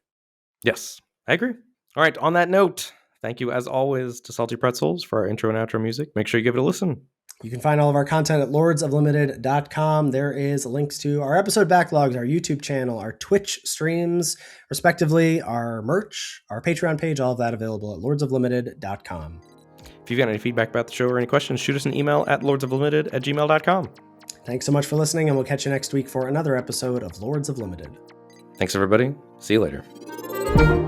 Yes, I agree. All right, on that note, thank you as always to Salty Pretzels for our intro and outro music. Make sure you give it a listen. You can find all of our content at lordsoflimited.com. There is links to our episode backlogs, our YouTube channel, our Twitch streams, respectively, our merch, our Patreon page, all of that available at lordsoflimited.com. If you've got any feedback about the show or any questions, shoot us an email at lordsoflimited@gmail.com. Thanks so much for listening, and we'll catch you next week for another episode of Lords of Limited. Thanks, everybody. See you later.